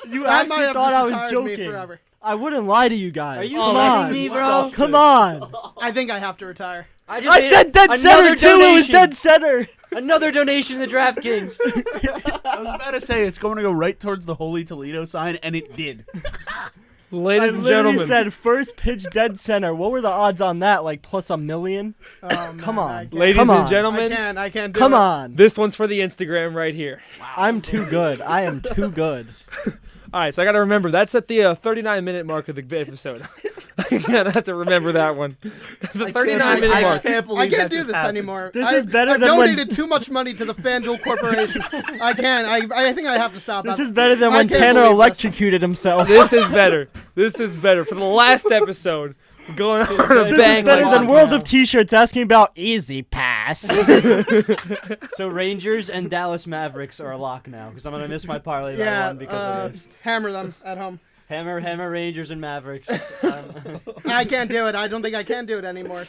You That might actually have thought I was just retired me joking. forever. I wouldn't lie to you guys. Are you Come letting on. me, bro? Come on. I think I have to retire. I I said dead center too. It was dead center. Another donation to DraftKings. I was about to say it's going to go right towards the Holy Toledo sign, and it did. Ladies I and literally gentlemen. said first pitch dead center. What were the odds on that? Like plus $1 million? Oh, man, Come on. I can't. Ladies Come and on. gentlemen, I can't do Come it. on. this one's for the Instagram right here. I'm too good. I am too good. All right, so I got to remember that's at the 39-minute mark of the episode. I'm gonna have to remember that one. The 39-minute mark. can't I believe can't that do just this happened. anymore. This I, is better I than when- donated too much money to the FanDuel Corporation. I can't. I think I have to stop. This I'm- is better than I when can't Tanner believe this. electrocuted himself. This is better. This is better. For the last episode, we're going on a This bang. is better like than that. World of T-shirts asking about Easy Pass. So Rangers and Dallas Mavericks are a lock now because I'm gonna miss my parlay by Yeah, one because of this. hammer them at home. Hammer Rangers and Mavericks. I can't do it. I don't think I can do it anymore.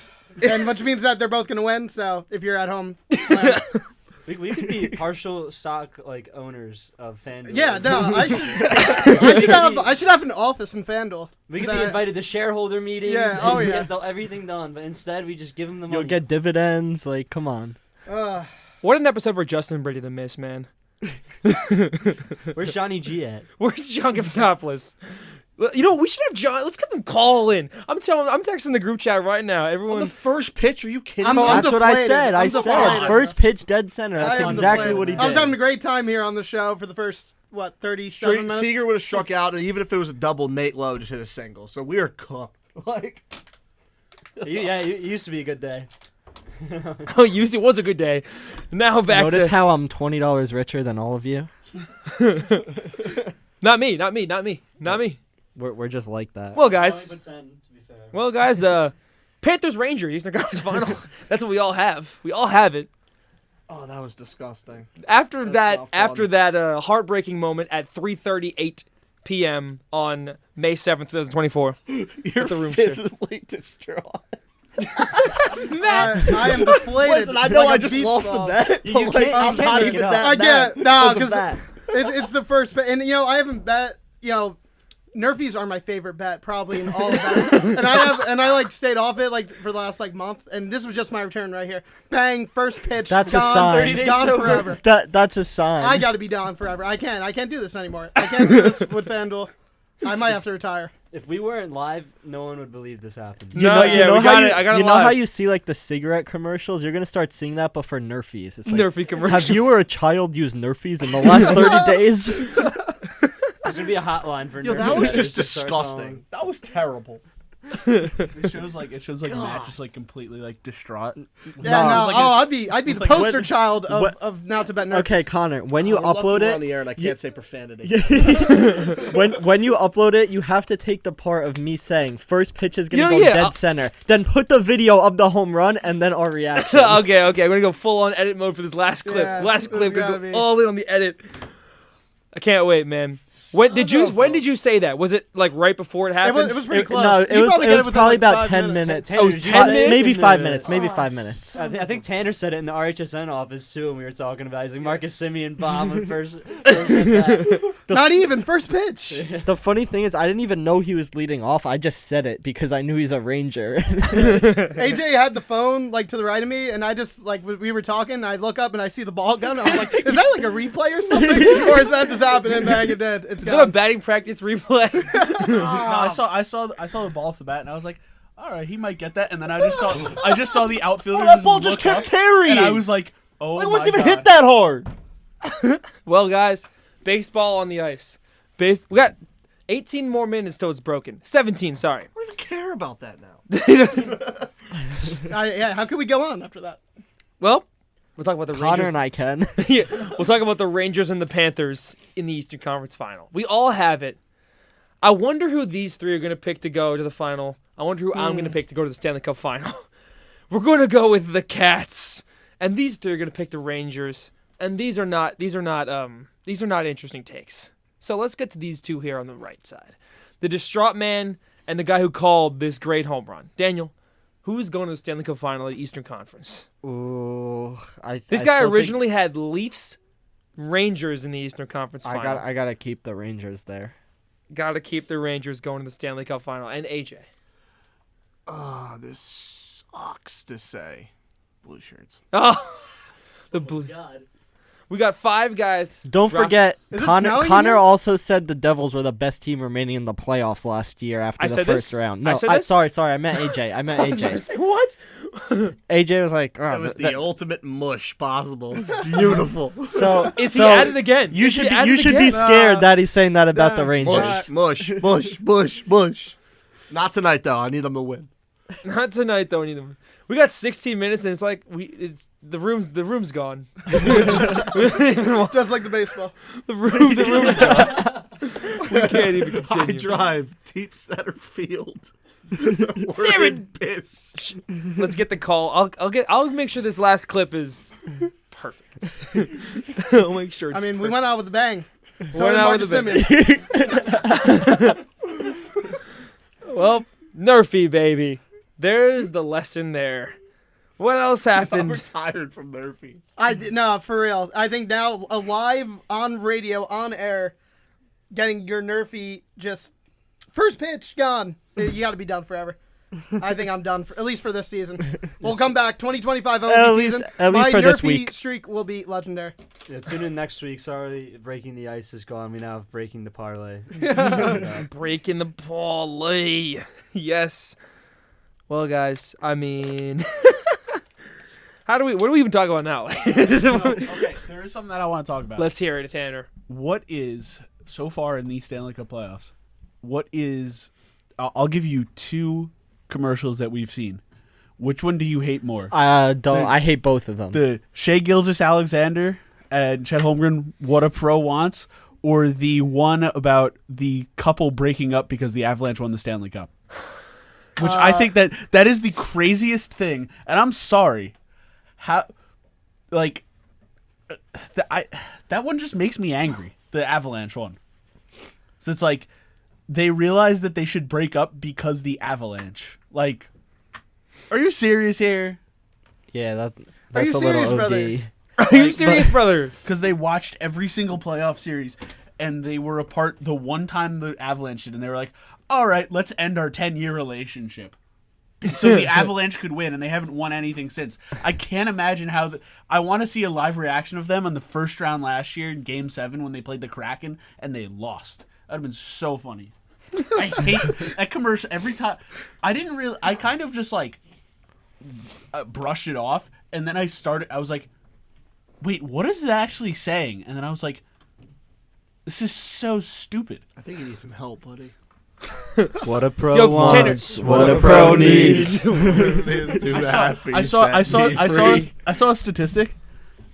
And which means that they're both going to win. So if you're at home, slam. we could be partial stock like owners of FanDuel. Yeah, no, I should have an office in FanDuel. We could be that- invited to shareholder meetings. Yeah, and oh, yeah. get everything done, but instead we just give them the money. You'll get dividends. Like, come on. What an episode for Justin Brady to miss, man. Where's Johnny G at? Where's John Gifnopoulos? You know, we should have John. Let's have him call in. I'm texting the group chat right now. On Everyone, the first pitch? Are you kidding I'm me? on That's what I deflated. said. I I'm said deflated. first pitch dead center. That's I am exactly deflated. what he I was did. having a great time here on the show for the first 37 minutes. Seager would have struck out, and even if it was a double, Nate Lowe just hit a single. So we are cooked. Like, It used to be a good day. oh, it was a good day. Now back Notice to how I'm $20 richer than all of you. not me. We're just like that. Well, guys. 20%, to be fair. Well, guys. Panthers Rangers Eastern Conference Final. That's what we all have. We all have it. oh, that was disgusting. After That's not fun. that heartbreaking moment at 3:38 p.m. on May 7th, 2024. You're the room share. physically distraught. I am deflated. Listen, I know like I a just beach lost ball. the bet. You but, like, can't- I'm you can't not make even it up. that I mad can't. No, because of because that. it's the first, and I haven't bet. Nerfies are my favorite bet, probably in all of that. and I like stayed off it like for the last like month, and this was just my return right here. Bang, first pitch. That's a gone, sign. 30 days Gone sober. forever. That's a sign. I got to be gone forever. I can't do this anymore. I can't do this with FanDuel. I might have to retire. If we weren't live, no one would believe this happened. No, yeah, we got it. I got it You know how live. you see like the cigarette commercials? You're gonna start seeing that, but for Nerfies. It's like, Nerfy commercials. have you or a child used Nerfies in the last 30 days? There's gonna be a hotline for. Yo, Nerf that was bettors just to start disgusting. calling. That was terrible. It shows like Matt just like completely like distraught. Yeah, no. Like I'd be the like poster when- child when- of now to bet Nerfies. Okay, Connor, when you We're lucky upload we're on it, the air and I can't say profanity. when you upload it, you have to take the part of me saying first pitch is gonna You know, go yeah, dead I'll- center, then put the video of the home run and then our reaction. Okay, I'm gonna go full on edit mode for this last clip. Yeah, last this clip, gonna gotta go be- all in on the edit. I can't wait, man. When did you say that? Was it like right before it happened? It was pretty close. No, You it was probably get within, probably like, about 5 10 minutes. minutes. Oh, Tanner, 10 minutes? Maybe 5 in minutes. the- Maybe Oh, 5 minutes. I think Tanner said it in the RHSN office too, and we were talking about it. He's like Marcus Simeon bomb on first at bat. Not even first pitch. The funny thing is, I didn't even know he was leading off. I just said it because I knew he's a Ranger. AJ had the phone like to the right of me, and I just like we were talking. And I look up and I see the ball gun. I'm like, is that like a replay or something, or is that just happening? Bang, it did. It's Is that a gone. batting practice replay? No, I saw the ball off the bat, and I was like, all right, he might get that. And then I just saw the outfielder That ball just look kept up, carrying. and I was like, oh It my wasn't even God. hit that hard. Well, guys, baseball on the ice. We got 18 more minutes till it's broken. 17, sorry. I don't even care about that now. Yeah, how could we go on after that? Well, we'll talk about the Connor Rangers. and I can. Yeah, we'll talk about the Rangers and the Panthers in the Eastern Conference Final. We all have it. I wonder who these three are going to pick to go to the final. I wonder who I'm going to pick to go to the Stanley Cup Final. We're going to go with the Cats, and these three are going to pick the Rangers. And these are not interesting takes. So let's get to these two here on the right side, the distraught man and the guy who called this great home run. Daniel, who is going to the Stanley Cup Final of the Eastern Conference? Ooh, This guy originally had Leafs, Rangers in the Eastern Conference Final. I gotta keep the Rangers there. Got to keep the Rangers going to the Stanley Cup Final. And AJ. This sucks to say. Blue shirts. Oh, the blue. We got 5 guys. Don't Drop- forget, Is it Connor. snowing Connor here? also said the Devils were the best team remaining in the playoffs last year after I the said first this? round. I No, said this? sorry, I meant AJ. I meant I was about to AJ. say, what? AJ was like, oh, That was the that- ultimate mush possible. It's beautiful. so Is he so at it again? You Is he should at you it should be again? scared that he's saying that about the Nah. Rangers. Mush, mush, mush, mush, mush. Not tonight though. I need them to win. Not tonight though. Neither. We got 16 minutes and it's like the room's gone. We don't even want- Just like the baseball. the room's gone. We can't even High continue. drive, deep center field. There We're it- in piss. Let's get the call. I'll make sure this last clip is perfect. I'll make sure. It's I mean, we perfect. went out with a bang. So Went did out Marcus with a Simeon. Well, Nerfy baby. There's the lesson there. What else I'm happened? retired from Nerfy. No, for real. I think now live on radio, on air, getting your Nerfy just first pitch gone. You got to be done forever. I think I'm done for at least for this season. We'll come back 2025 MLB season. at least My for this Nerfy week. streak will be legendary. Yeah, tune in next week. Sorry, breaking the ice is gone. We now have breaking the parlay. Breaking the parlay. Yes. Well, guys, I mean, what do we even talk about now? Okay, there is something that I want to talk about. Let's hear it, Tanner. What is so far in these Stanley Cup playoffs? What is? I'll give you 2 commercials that we've seen. Which one do you hate more? I hate both of them. The Shea Gilgeous-Alexander and Chet Holmgren, what a pro wants, or the one about the couple breaking up because the Avalanche won the Stanley Cup? Which I think that is the craziest thing, and I'm sorry. How, like, that one just makes me angry. The Avalanche one. So it's like they realize that they should break up because the Avalanche. Like, are you serious here? Yeah, Are that's you a little serious, OD. brother? Are you serious, brother? Because they watched every single playoff series, and they were apart the one time the Avalanche did, and they were like, all right, let's end our 10-year relationship. So the Avalanche could win, and they haven't won anything since. I can't imagine how... I want to see a live reaction of them on the first round last year in Game 7 when they played the Kraken, and they lost. That would have been so funny. I hate that commercial every time. I kind of just, like, brushed it off, and then I was like, wait, what is it actually saying? And then I was like, this is so stupid. I think you need some help, buddy. What a pro Yo, wants, Tanner. what a pro needs. I saw a statistic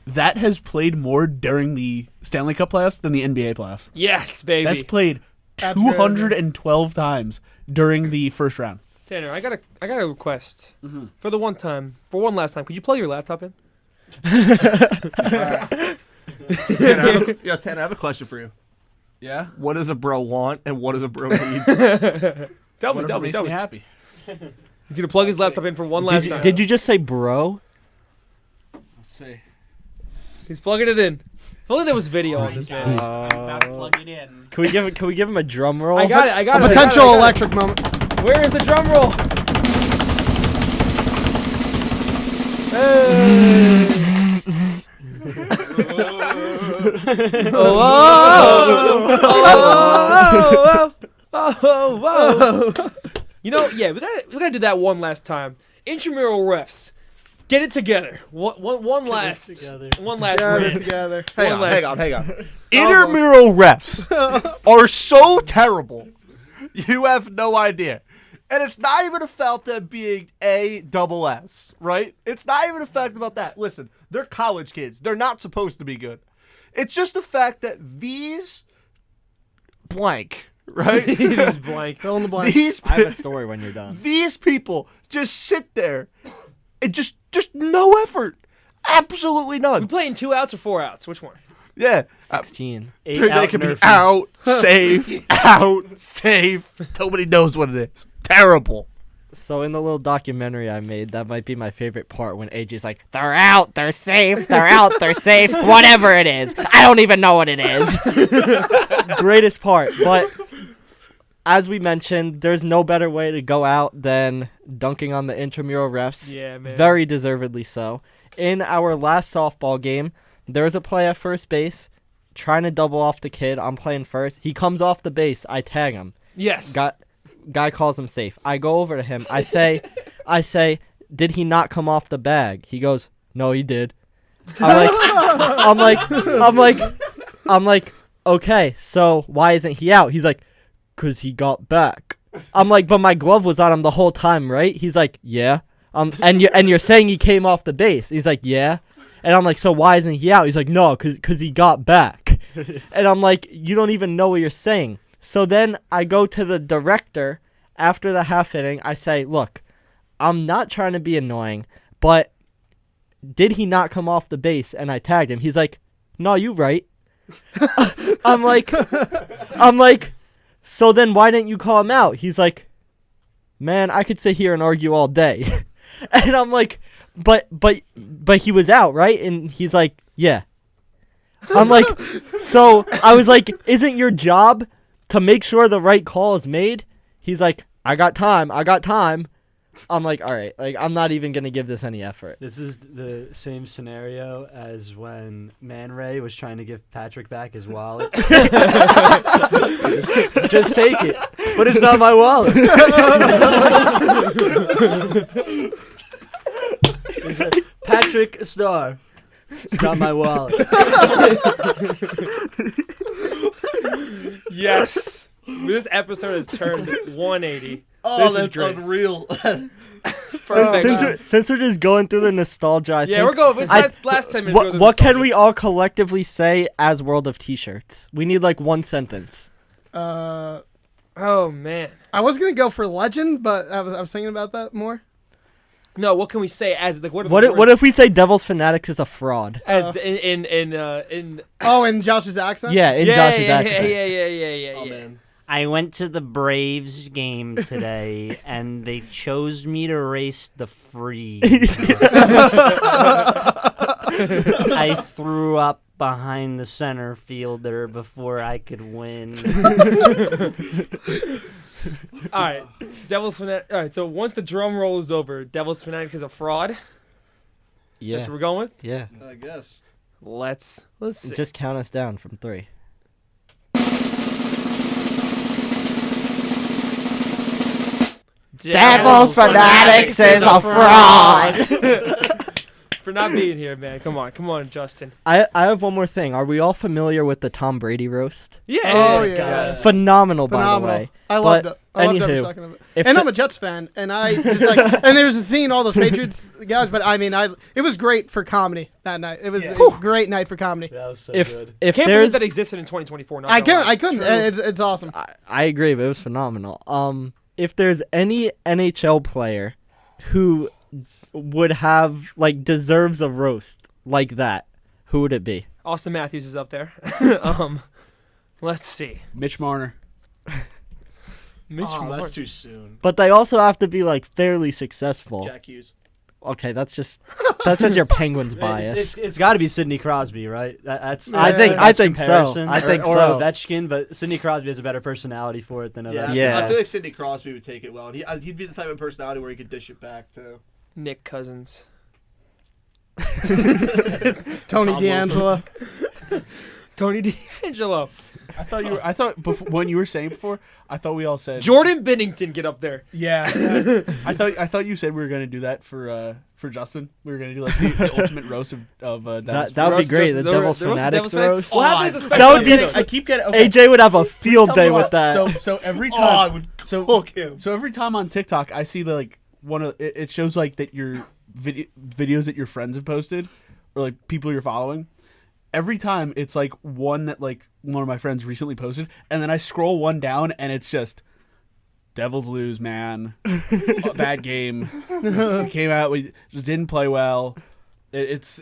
that has played more during the Stanley Cup playoffs than the NBA playoffs. Yes, baby. That's played That's 212 times during the first round. Tanner, I got a request for one last time. Could you plug your laptop in? Tanner, I have a question for you. Yeah, What does a bro want and what does a bro need? Tell me. makes me happy. He's gonna plug his laptop in for one last time. Did you just say bro? Let's see. He's plugging it in. If only there was video on this man. I'm about to plug it in. Can we give him a drum roll? I got it. A potential electric moment. Where is the drum roll? You know, yeah, we gotta do that one last time. Intramural refs, get it together. One last Get rant. it together. Hang One on. last- Intramural refs are so terrible. You have no idea. And it's not even a fact them being ASS, right? It's not even a fact about that. Listen, they're college kids. They're not supposed to be good. It's just the fact that these blank, right? He's blank. Fill in the blank. these I have a story when you're done. these people just sit there and just no effort. Absolutely We none. playing 2 outs or 4 outs? Which one? Yeah. 16. They could be out, safe, out, safe. Nobody knows what it is. Terrible. So in the little documentary I made, that might be my favorite part when AJ's like, they're out, they're safe, they're out, they're safe, whatever it is. I don't even know what it is. Greatest part. But as we mentioned, there's no better way to go out than dunking on the intramural refs. Yeah, man. Very deservedly so. In our last softball game, there was a play at first base, trying to double off the kid. I'm playing first. He comes off the base. I tag him. Yes. Guy calls him safe. I go over to him. I say, did he not come off the bag? He goes, no, he did. I'm like, okay, so why isn't he out? He's like, 'cause he got back. I'm like, but my glove was on him the whole time, right? He's like, yeah. And you're saying he came off the base. He's like, yeah. And I'm like, so why isn't he out? He's like, no, 'cause he got back. And I'm like, you don't even know what you're saying. So then I go to the director after the half inning. I say, look, I'm not trying to be annoying, but did he not come off the base? And I tagged him. He's like, no, you right. I'm like, so then why didn't you call him out? He's like, man, I could sit here and argue all day. And I'm like, but he was out, right? And he's like, yeah. I'm like, so I was like, isn't your job to make sure the right call is made? He's like, I got time. I'm like, all right, like I'm not even gonna give this any effort. This is the same scenario as when Man Ray was trying to give Patrick back his wallet. Just take it, but it's not my wallet. He said, Patrick Star, it's not my wallet. Yes. This episode has turned 180. Oh, This is that's great. unreal. Perfect. Since we're just going through the nostalgia, I Yeah, think we're going. It's last 10 minutes. what can we all collectively say as World of T-shirts? We need like one sentence. Uh, Oh man. I was gonna go for legend, but I was thinking about that more. No, what can we say as like what? What if we say Devil's Fanatics is a fraud? as in Oh, in Josh's accent. Yeah, in Josh's accent. Yeah. Oh, man. I went to the Braves game today, and they chose me to race the free. I threw up behind the center fielder before I could win. All right, Devils Fanatics. All right, so once the drum roll is over, Devils Fanatics is a fraud. Yeah. That's what we're going with. Yeah. I guess. Let's see. Just count us down from 3. Devils Fanatics is a fraud. For not being here, man. Come on, Justin. I have one more thing. Are we all familiar with the Tom Brady roast? Yeah. Oh, yeah. Phenomenal, by the Phenomenal. way. I loved it. I loved every anywho, second of it. if And the- I'm a Jets fan, and I just like, and there's a scene, all those Patriots guys, but I mean, it was great for comedy that night. It was a great night for comedy. That was so If good. if Can't believe there's, that existed in 2024. Not I gonna lie. couldn't. It's awesome. I agree, but it was phenomenal. If there's any NHL player who would have deserves a roast like that, who would it be? Austin Matthews is up there. Let's see. Mitch Marner. Mitch Oh, Marner. that's too soon. But they also have to be fairly successful. Jack Hughes. Okay, that's just your Penguins bias. It's got to be Sidney Crosby, right? That's I that's the think best so. comparison. I think or so. Ovechkin, but Sidney Crosby has a better personality for it than Ovechkin. Yeah. I feel like Sidney Crosby would take it well. And he'd be the type of personality where he could dish it back too. Nick Cousins. Tony D'Angelo. Tony D'Angelo. I thought when you were saying before, I thought we all said Jordan Bennington, get up there. Yeah. I thought you said we were gonna do that for Justin. We were gonna do the ultimate roast of Devils. That would be Roast great. Justin- The the Devils roast of Fanatics Devils roast. What happens is a special That would be episode. I keep getting okay. AJ would have a field Tell day me with what. that. So every I time would so cook him. so every time on TikTok I see one of it shows that your videos that your friends have posted or people you're following. Every time it's one that one of my friends recently posted, and then I scroll one down and it's just Devils lose, man. Bad game. We came out, we just didn't play well. It's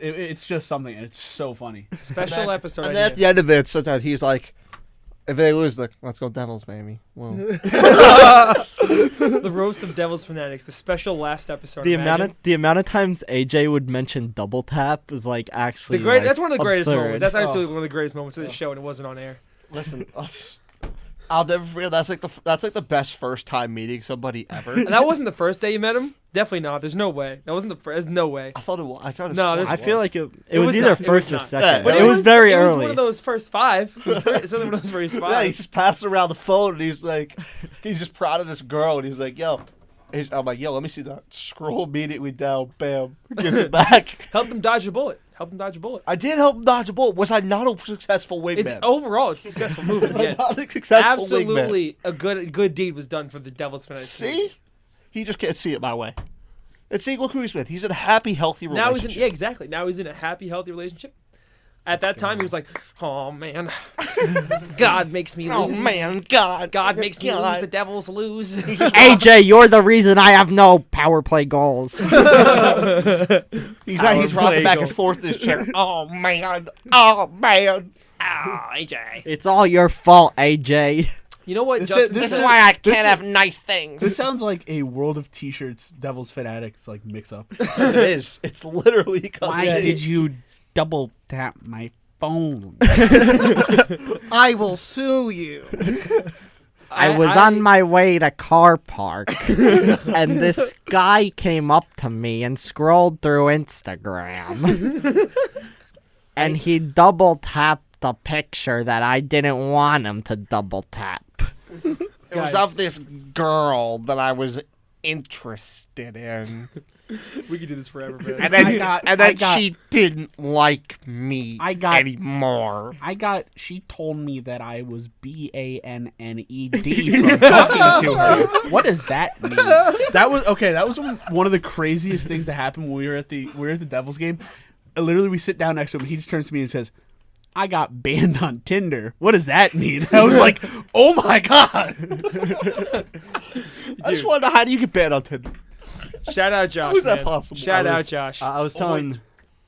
just something, and it's so funny. Special episode. And then at the end of it, sometimes he's like, if they lose, let's go Devils, baby. Whoa. The roast of Devils Fanatics, the special last episode. The Imagine. amount of times AJ would mention double tap is actually That's one of the greatest absurd. moments. That's absolutely one of the greatest moments of the show, and it wasn't on air. Listen, I'll never forget. That's the best first time meeting somebody ever. And that wasn't the first day you met him. Definitely not. There's no way. That wasn't the first. There's no way. I thought it was. I kind of. No, there's- I feel like it It was was either not- it first was or not. second. Yeah, but it was very It early. was one of those first 5. It's one of those first 5. Yeah, he's just passing around the phone, and he's just proud of this girl, and he's like, yo. I'm like, yo, let me see that. Scroll immediately down, bam, gives it back. Helped him dodge a bullet. I did help him dodge a bullet. Was I not a successful wingman? It's overall it's a successful move. Was I Yeah. not a successful wingman? Absolutely a good deed was done for the Devils Fanatics. See? He just can't see it my way. And see, look who he's with. He's in a happy, healthy Now relationship. he's in exactly. Now he's in a happy, healthy relationship. At that time, he was like, "Oh man, God makes me lose. Oh, man, God. God makes me lose. God. The Devils lose." AJ, you're the reason I have no power play goals. He's Power rocking play back goal. and forth in his chair. Oh, man. Oh, man. Ah, AJ. It's all your fault, AJ. You know what? This Justin, is- this is I this can't is- have nice things. This sounds like a World of T-shirts Devils Fanatics mix up. It is. It's literally because it is. you double tap my phone? I will sue you. I was on my way to car park, and this guy came up to me and scrolled through Instagram, and he double tapped the picture that I didn't want him to double tap. It was of this girl that I was interested in. We could do this forever, man. And then she didn't like me anymore. She told me that I was BANNED from talking to her. What does that mean? That was one of the craziest things to happen when we were at the Devils game. Literally, we sit down next to him. And he just turns to me and says, "I got banned on Tinder. What does that mean?" I was like, "Oh my god!" I just want to know, how do you get banned on Tinder? Shout out Josh. How is that man. possible? Shout I out was- Josh. I was telling.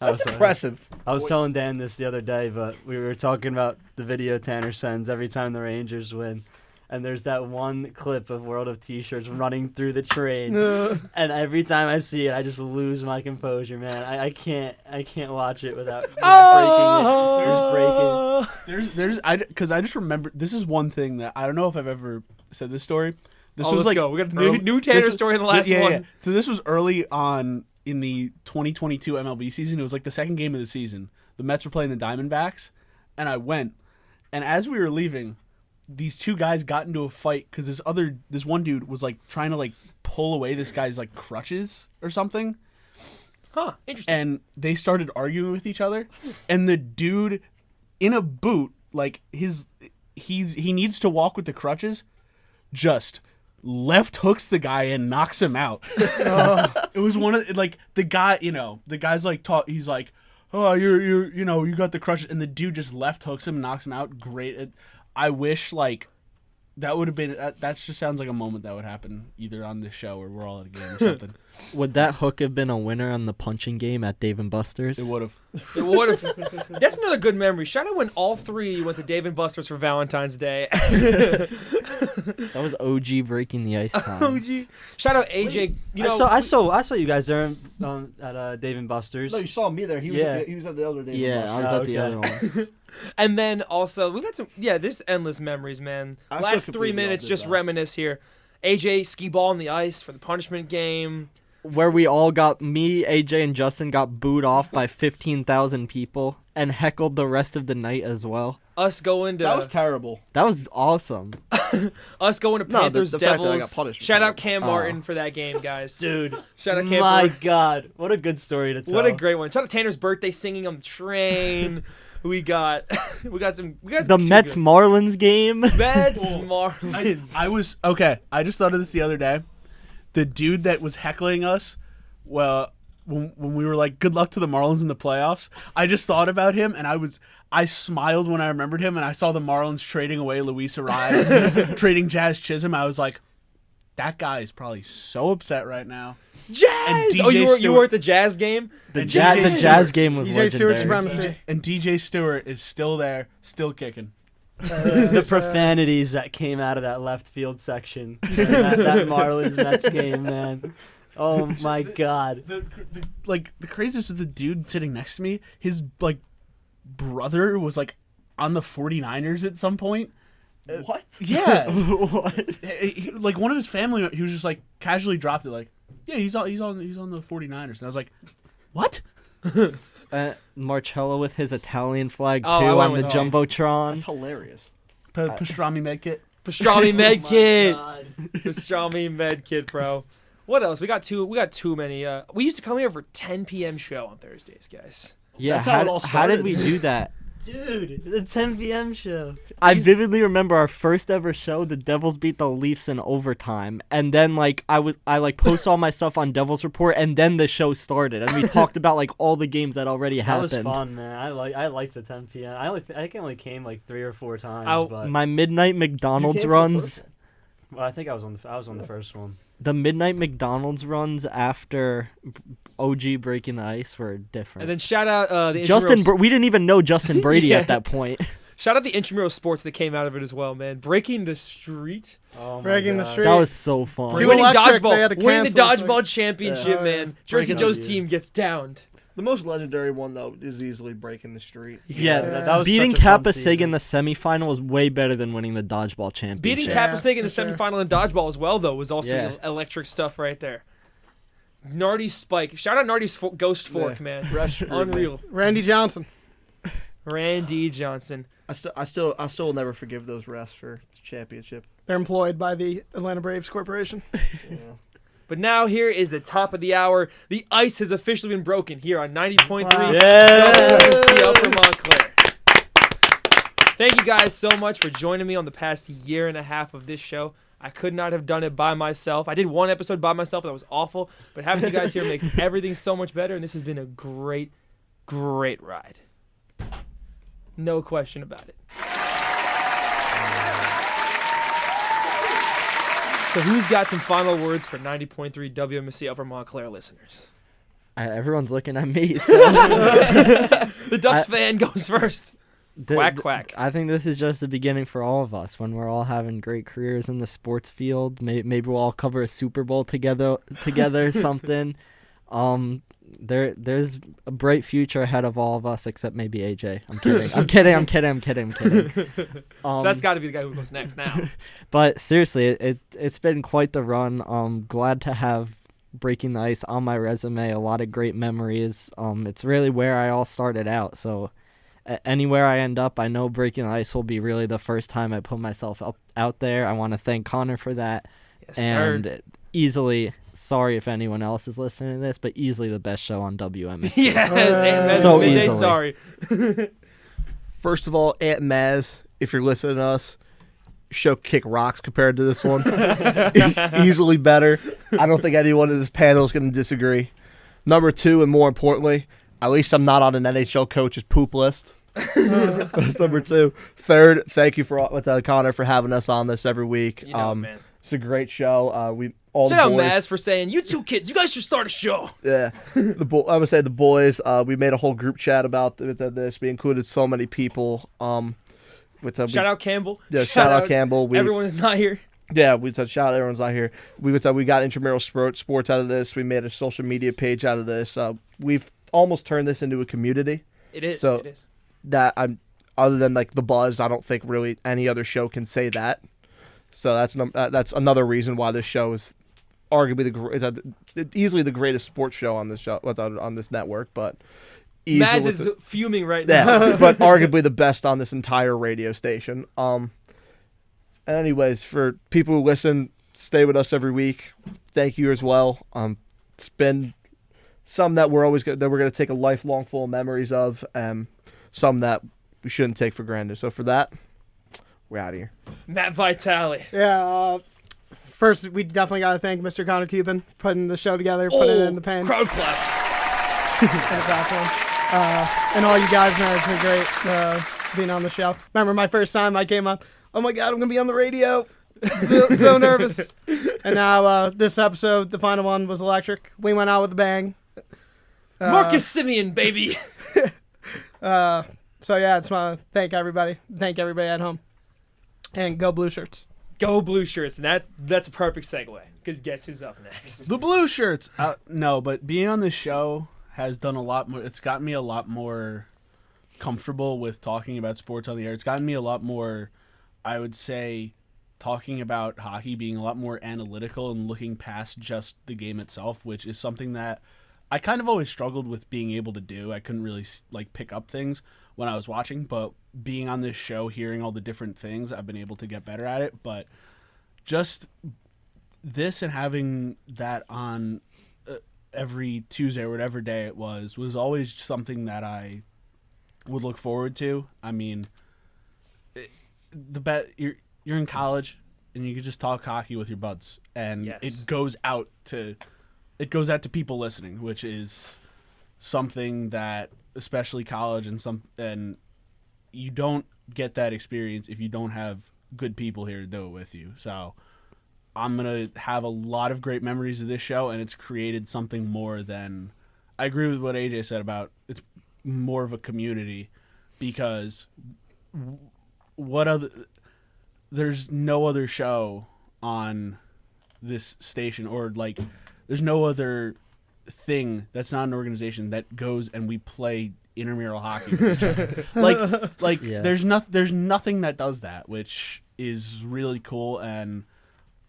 That's impressive. I was telling Dan this the other day, but we were talking about the video Tanner sends every time the Rangers win. and there's that one clip of World of T-shirts running through the train, and every time I see it, I just lose my composure, man. I can't watch it without just breaking it. Because I just remember, this is one thing that I don't know if I've ever said this story. This Oh, was let's like go. We got a new Tanner story in the last one. Yeah. So this was early on in the 2022 MLB season. It was like the second game of the season. The Mets were playing the Diamondbacks, and I went. And as we were leaving, these two guys got into a fight because this one dude was like trying to like pull away this guy's like crutches or something. Huh, interesting. And they started arguing with each other, and the dude in a boot, like he needs to walk with the crutches, just left hooks the guy and knocks him out. It was one of like the guy, the guy's like he's like, oh, you got the crutches, and the dude just left hooks him and knocks him out. Great. I wish like that would have been. That just sounds like a moment that would happen either on this show or we're all at a game or something. Would that hook have been a winner on the punching game at Dave and Buster's? It would have. It would have. That's another good memory. Shout out when all three went to Dave & Buster's for Valentine's Day. That was OG breaking the ice times. OG. Shout out AJ. I saw you guys there at Dave and Buster's. No, you saw me there. He was at the other day. Yeah, I was at the other one. And then also we've had some. Yeah, this endless memories, man. I still Last 3 completely minutes, loved it, just though. reminisce here. AJ skee ball on the ice for the punishment game. Where we all me, AJ, and Justin got booed off by 15,000 people and heckled the rest of the night as well. Us going to That was terrible. That was awesome. us going to No, Panthers the fact that I Devils. got punished was Shout out terrible. Cam Martin for that game, guys. Dude, Shout out Cam my Martin. God, what a good story to tell. What a great one. Shout out Tanner's birthday singing on the train. we got some. The Mets Marlins game. Mets Marlins. I was okay. I just thought of this the other day. The dude that was heckling us, well, when we were like, "Good luck to the Marlins in the playoffs," I just thought about him, and I smiled when I remembered him, and I saw the Marlins trading away Luis Ariz, trading Jazz Chisholm. I was like, that guy is probably so upset right now. Jazz. And Oh, you were Stewart- at the Jazz game. The And Jazz game was DJ Stewart legendary. supremacy. And DJ Stewart is still there, still kicking. The profanities that came out of that left field section. that Marlins Mets game, man. Oh my God. The craziest was the dude sitting next to me. His like brother was like on the 49ers at some point. What? Yeah. What? Like one of his family, he was just like casually dropped it, like, yeah, he's on the 49ers, and I was like, what? Marcello with his Italian flag too Oh, I went on the with- Jumbotron. That's hilarious. Pastrami medkit. Pastrami Med Kid. God. Pastrami Med Kid, bro. What else? We got too many. We used to come here for 10 p.m. show on Thursdays, guys. Yeah, That's how it all how did started. we do that? Dude, the 10 p.m. show. I vividly remember our first ever show. The Devils beat the Leafs in overtime, and then like I post all my stuff on Devils Report, and then the show started, and we talked about like all the games that already That happened. was fun, man. I like the 10 p.m. I think I only came like 3 or 4 times, Ow. but My midnight McDonald's came for the runs. first well, I think I was on the first one. The midnight McDonald's runs after OG breaking the ice were different. And then shout out the we didn't even know Justin Brady Yeah. at that point. shout out the intramural sports that came out of it as well, man. Breaking the street, Oh my Breaking the God. street. That was so fun. Too winning electric, they had dodgeball, to winning the cancel, so- dodgeball championship, Yeah. man. Jersey Breaking Joe's the- team gets downed. The most legendary one though is easily breaking the street. Yeah, that was beating such a fun Kappa season. Sig in the semifinal was way better than winning the dodgeball championship. Beating Yeah, Kappa Sig in the for sure. semifinal in dodgeball as well, though, was also Yeah. electric stuff right there. Nardy's spike. Shout out Nardy's ghost fork, Yeah. man. Ref screwed me. Unreal. Randy Johnson. Randy Johnson. I still will never forgive those refs for the championship. They're employed by the Atlanta Braves Corporation. Yeah. But now here is the top of the hour. The ice has officially been broken here on 90.3 Wow. WMC Upper Montclair. Thank you guys so much for joining me on the past year and a half of this show. I could not have done it by myself. I did one episode by myself, and that was awful. But having you guys here makes everything so much better, and this has been a great, great ride. No question about it. So who's got some final words for 90.3 WMC Upper Montclair listeners? Everyone's looking at me. So. The Ducks fan goes first. Quack, quack. I think this is just the beginning for all of us. When we're all having great careers in the sports field, maybe we'll all cover a Super Bowl together, something. There's a bright future ahead of all of us, except maybe AJ. I'm kidding. So that's got to be the guy who goes next now. But seriously, it's been quite the run. Glad to have Breaking the Ice on my resume. A lot of great memories. It's really where I all started out. So anywhere I end up, I know Breaking the Ice will be really the first time I put myself out there. I want to thank Connor for that. Yes, And sir. easily, sorry if anyone else is listening to this, but easily the best show on WMSC. Yes, Aunt Maz So Midday, easily. sorry. First of all, Aunt Maz, if you're listening to us, show kick rocks compared to this one. Easily better. I don't think anyone in this panel is going to disagree. Number 2, and more importantly, at least I'm not on an NHL coach's poop list. That's number 2. Third, thank you Connor for having us on this every week. You know, man. It's a great show. We all Shout the out boys. Maz for saying, you two kids, you guys should start a show. Yeah, I would say the boys. We made a whole group chat about this. We included so many people. Shout out Campbell. Yeah, shout out Campbell. Everyone is not here. Yeah, we said shout out everyone's not here. We got intramural sports out of this. We made a social media page out of this. We've almost turned this into a community. It is. So- it is. That I'm other than like the buzz, I don't think really any other show can say that. So that's another reason why this show is arguably easily the greatest sports show on this show on this network. But Maz easily is fuming right now. yeah, but arguably the best on this entire radio station. Anyways, for people who listen, stay with us every week. Thank you as well. It's been some that we're gonna take a lifelong full of memories of, some that we shouldn't take for granted. So for that, we're out of here. Matt Vitale. Yeah. First, we definitely got to thank Mr. Connor Cuban putting the show together, putting it in the pen. Crowd clap. And the platform. And all you guys, man, it's been great being on the show. Remember my first time I came on, oh my God, I'm going to be on the radio. So nervous. And now this episode, the final one, was electric. We went out with a bang. Marcus Simeon, baby. So yeah, I just want to thank everybody. Thank everybody at home. And go Blue Shirts. Go Blue Shirts. And that's a perfect segue. Because guess who's up next? The blue shirts. No, but being on this show has done a lot more. It's gotten me a lot more comfortable with talking about sports on the air. It's gotten me a lot more, I would say, talking about hockey, being a lot more analytical and looking past just the game itself, which is something that I kind of always struggled with being able to do. I couldn't really pick up things when I was watching, but being on this show, hearing all the different things, I've been able to get better at it. But just this and having that on every Tuesday or whatever day it was always something that I would look forward to. I mean, you're in college and you can just talk hockey with your buds, and Yes. it goes out to people listening, which is something that especially college and you don't get that experience if you don't have good people here to do it with you. So I'm going to have a lot of great memories of this show, and it's created something more than, I agree with what AJ said about it's more of a community, because there's no other show on this station, or there's no other thing that's not an organization that goes and we play intramural hockey with each other. Yeah. There's nothing that does that, which is really cool, and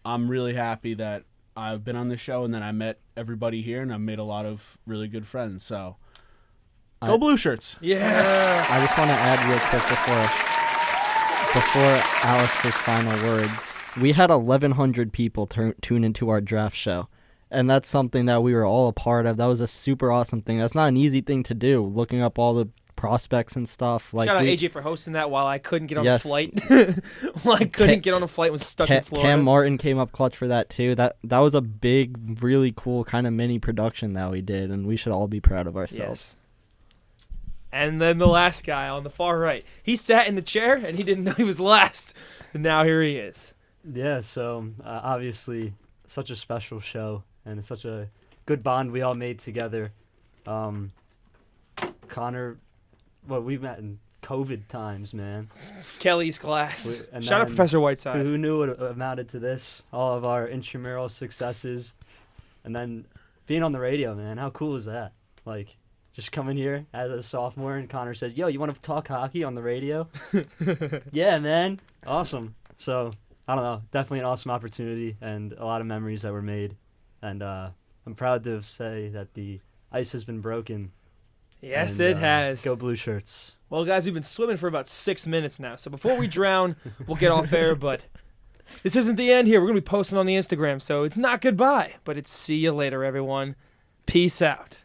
I'm really happy that I've been on this show and then I met everybody here and I've made a lot of really good friends. So go Blue Shirts. Yeah. I just want to add real quick before Alex's final words. We had 1,100 people tune into our draft show, and that's something that we were all a part of. That was a super awesome thing. That's not an easy thing to do, looking up all the prospects and stuff. Shout out AJ for hosting that while I couldn't get on Yes. a flight. While I couldn't get on a flight, was stuck in Florida. Cam Martin came up clutch for that too. That was a big, really cool kind of mini production that we did, and we should all be proud of ourselves. Yes. And then the last guy on the far right. He sat in the chair and he didn't know he was last. And now here he is. Yeah, so obviously such a special show, and it's such a good bond we all made together. Connor, well, we met in COVID times, man. Kelly's class. And Shout out then- Professor Whiteside. Who knew it amounted to this? All of our intramural successes, and then being on the radio, man. How cool is that? Like, just coming here as a sophomore, and Connor says, "Yo, you want to talk hockey on the radio?" Yeah, man. Awesome. So I don't know. Definitely an awesome opportunity and a lot of memories that were made, and I'm proud to say that the ice has been broken. Yes, and, it has. Go Blue Shirts. Well, guys, we've been swimming for about 6 minutes now. So before we drown, we'll get off air. But this isn't the end here. We're going to be posting on the Instagram. So it's not goodbye, but it's see you later, everyone. Peace out.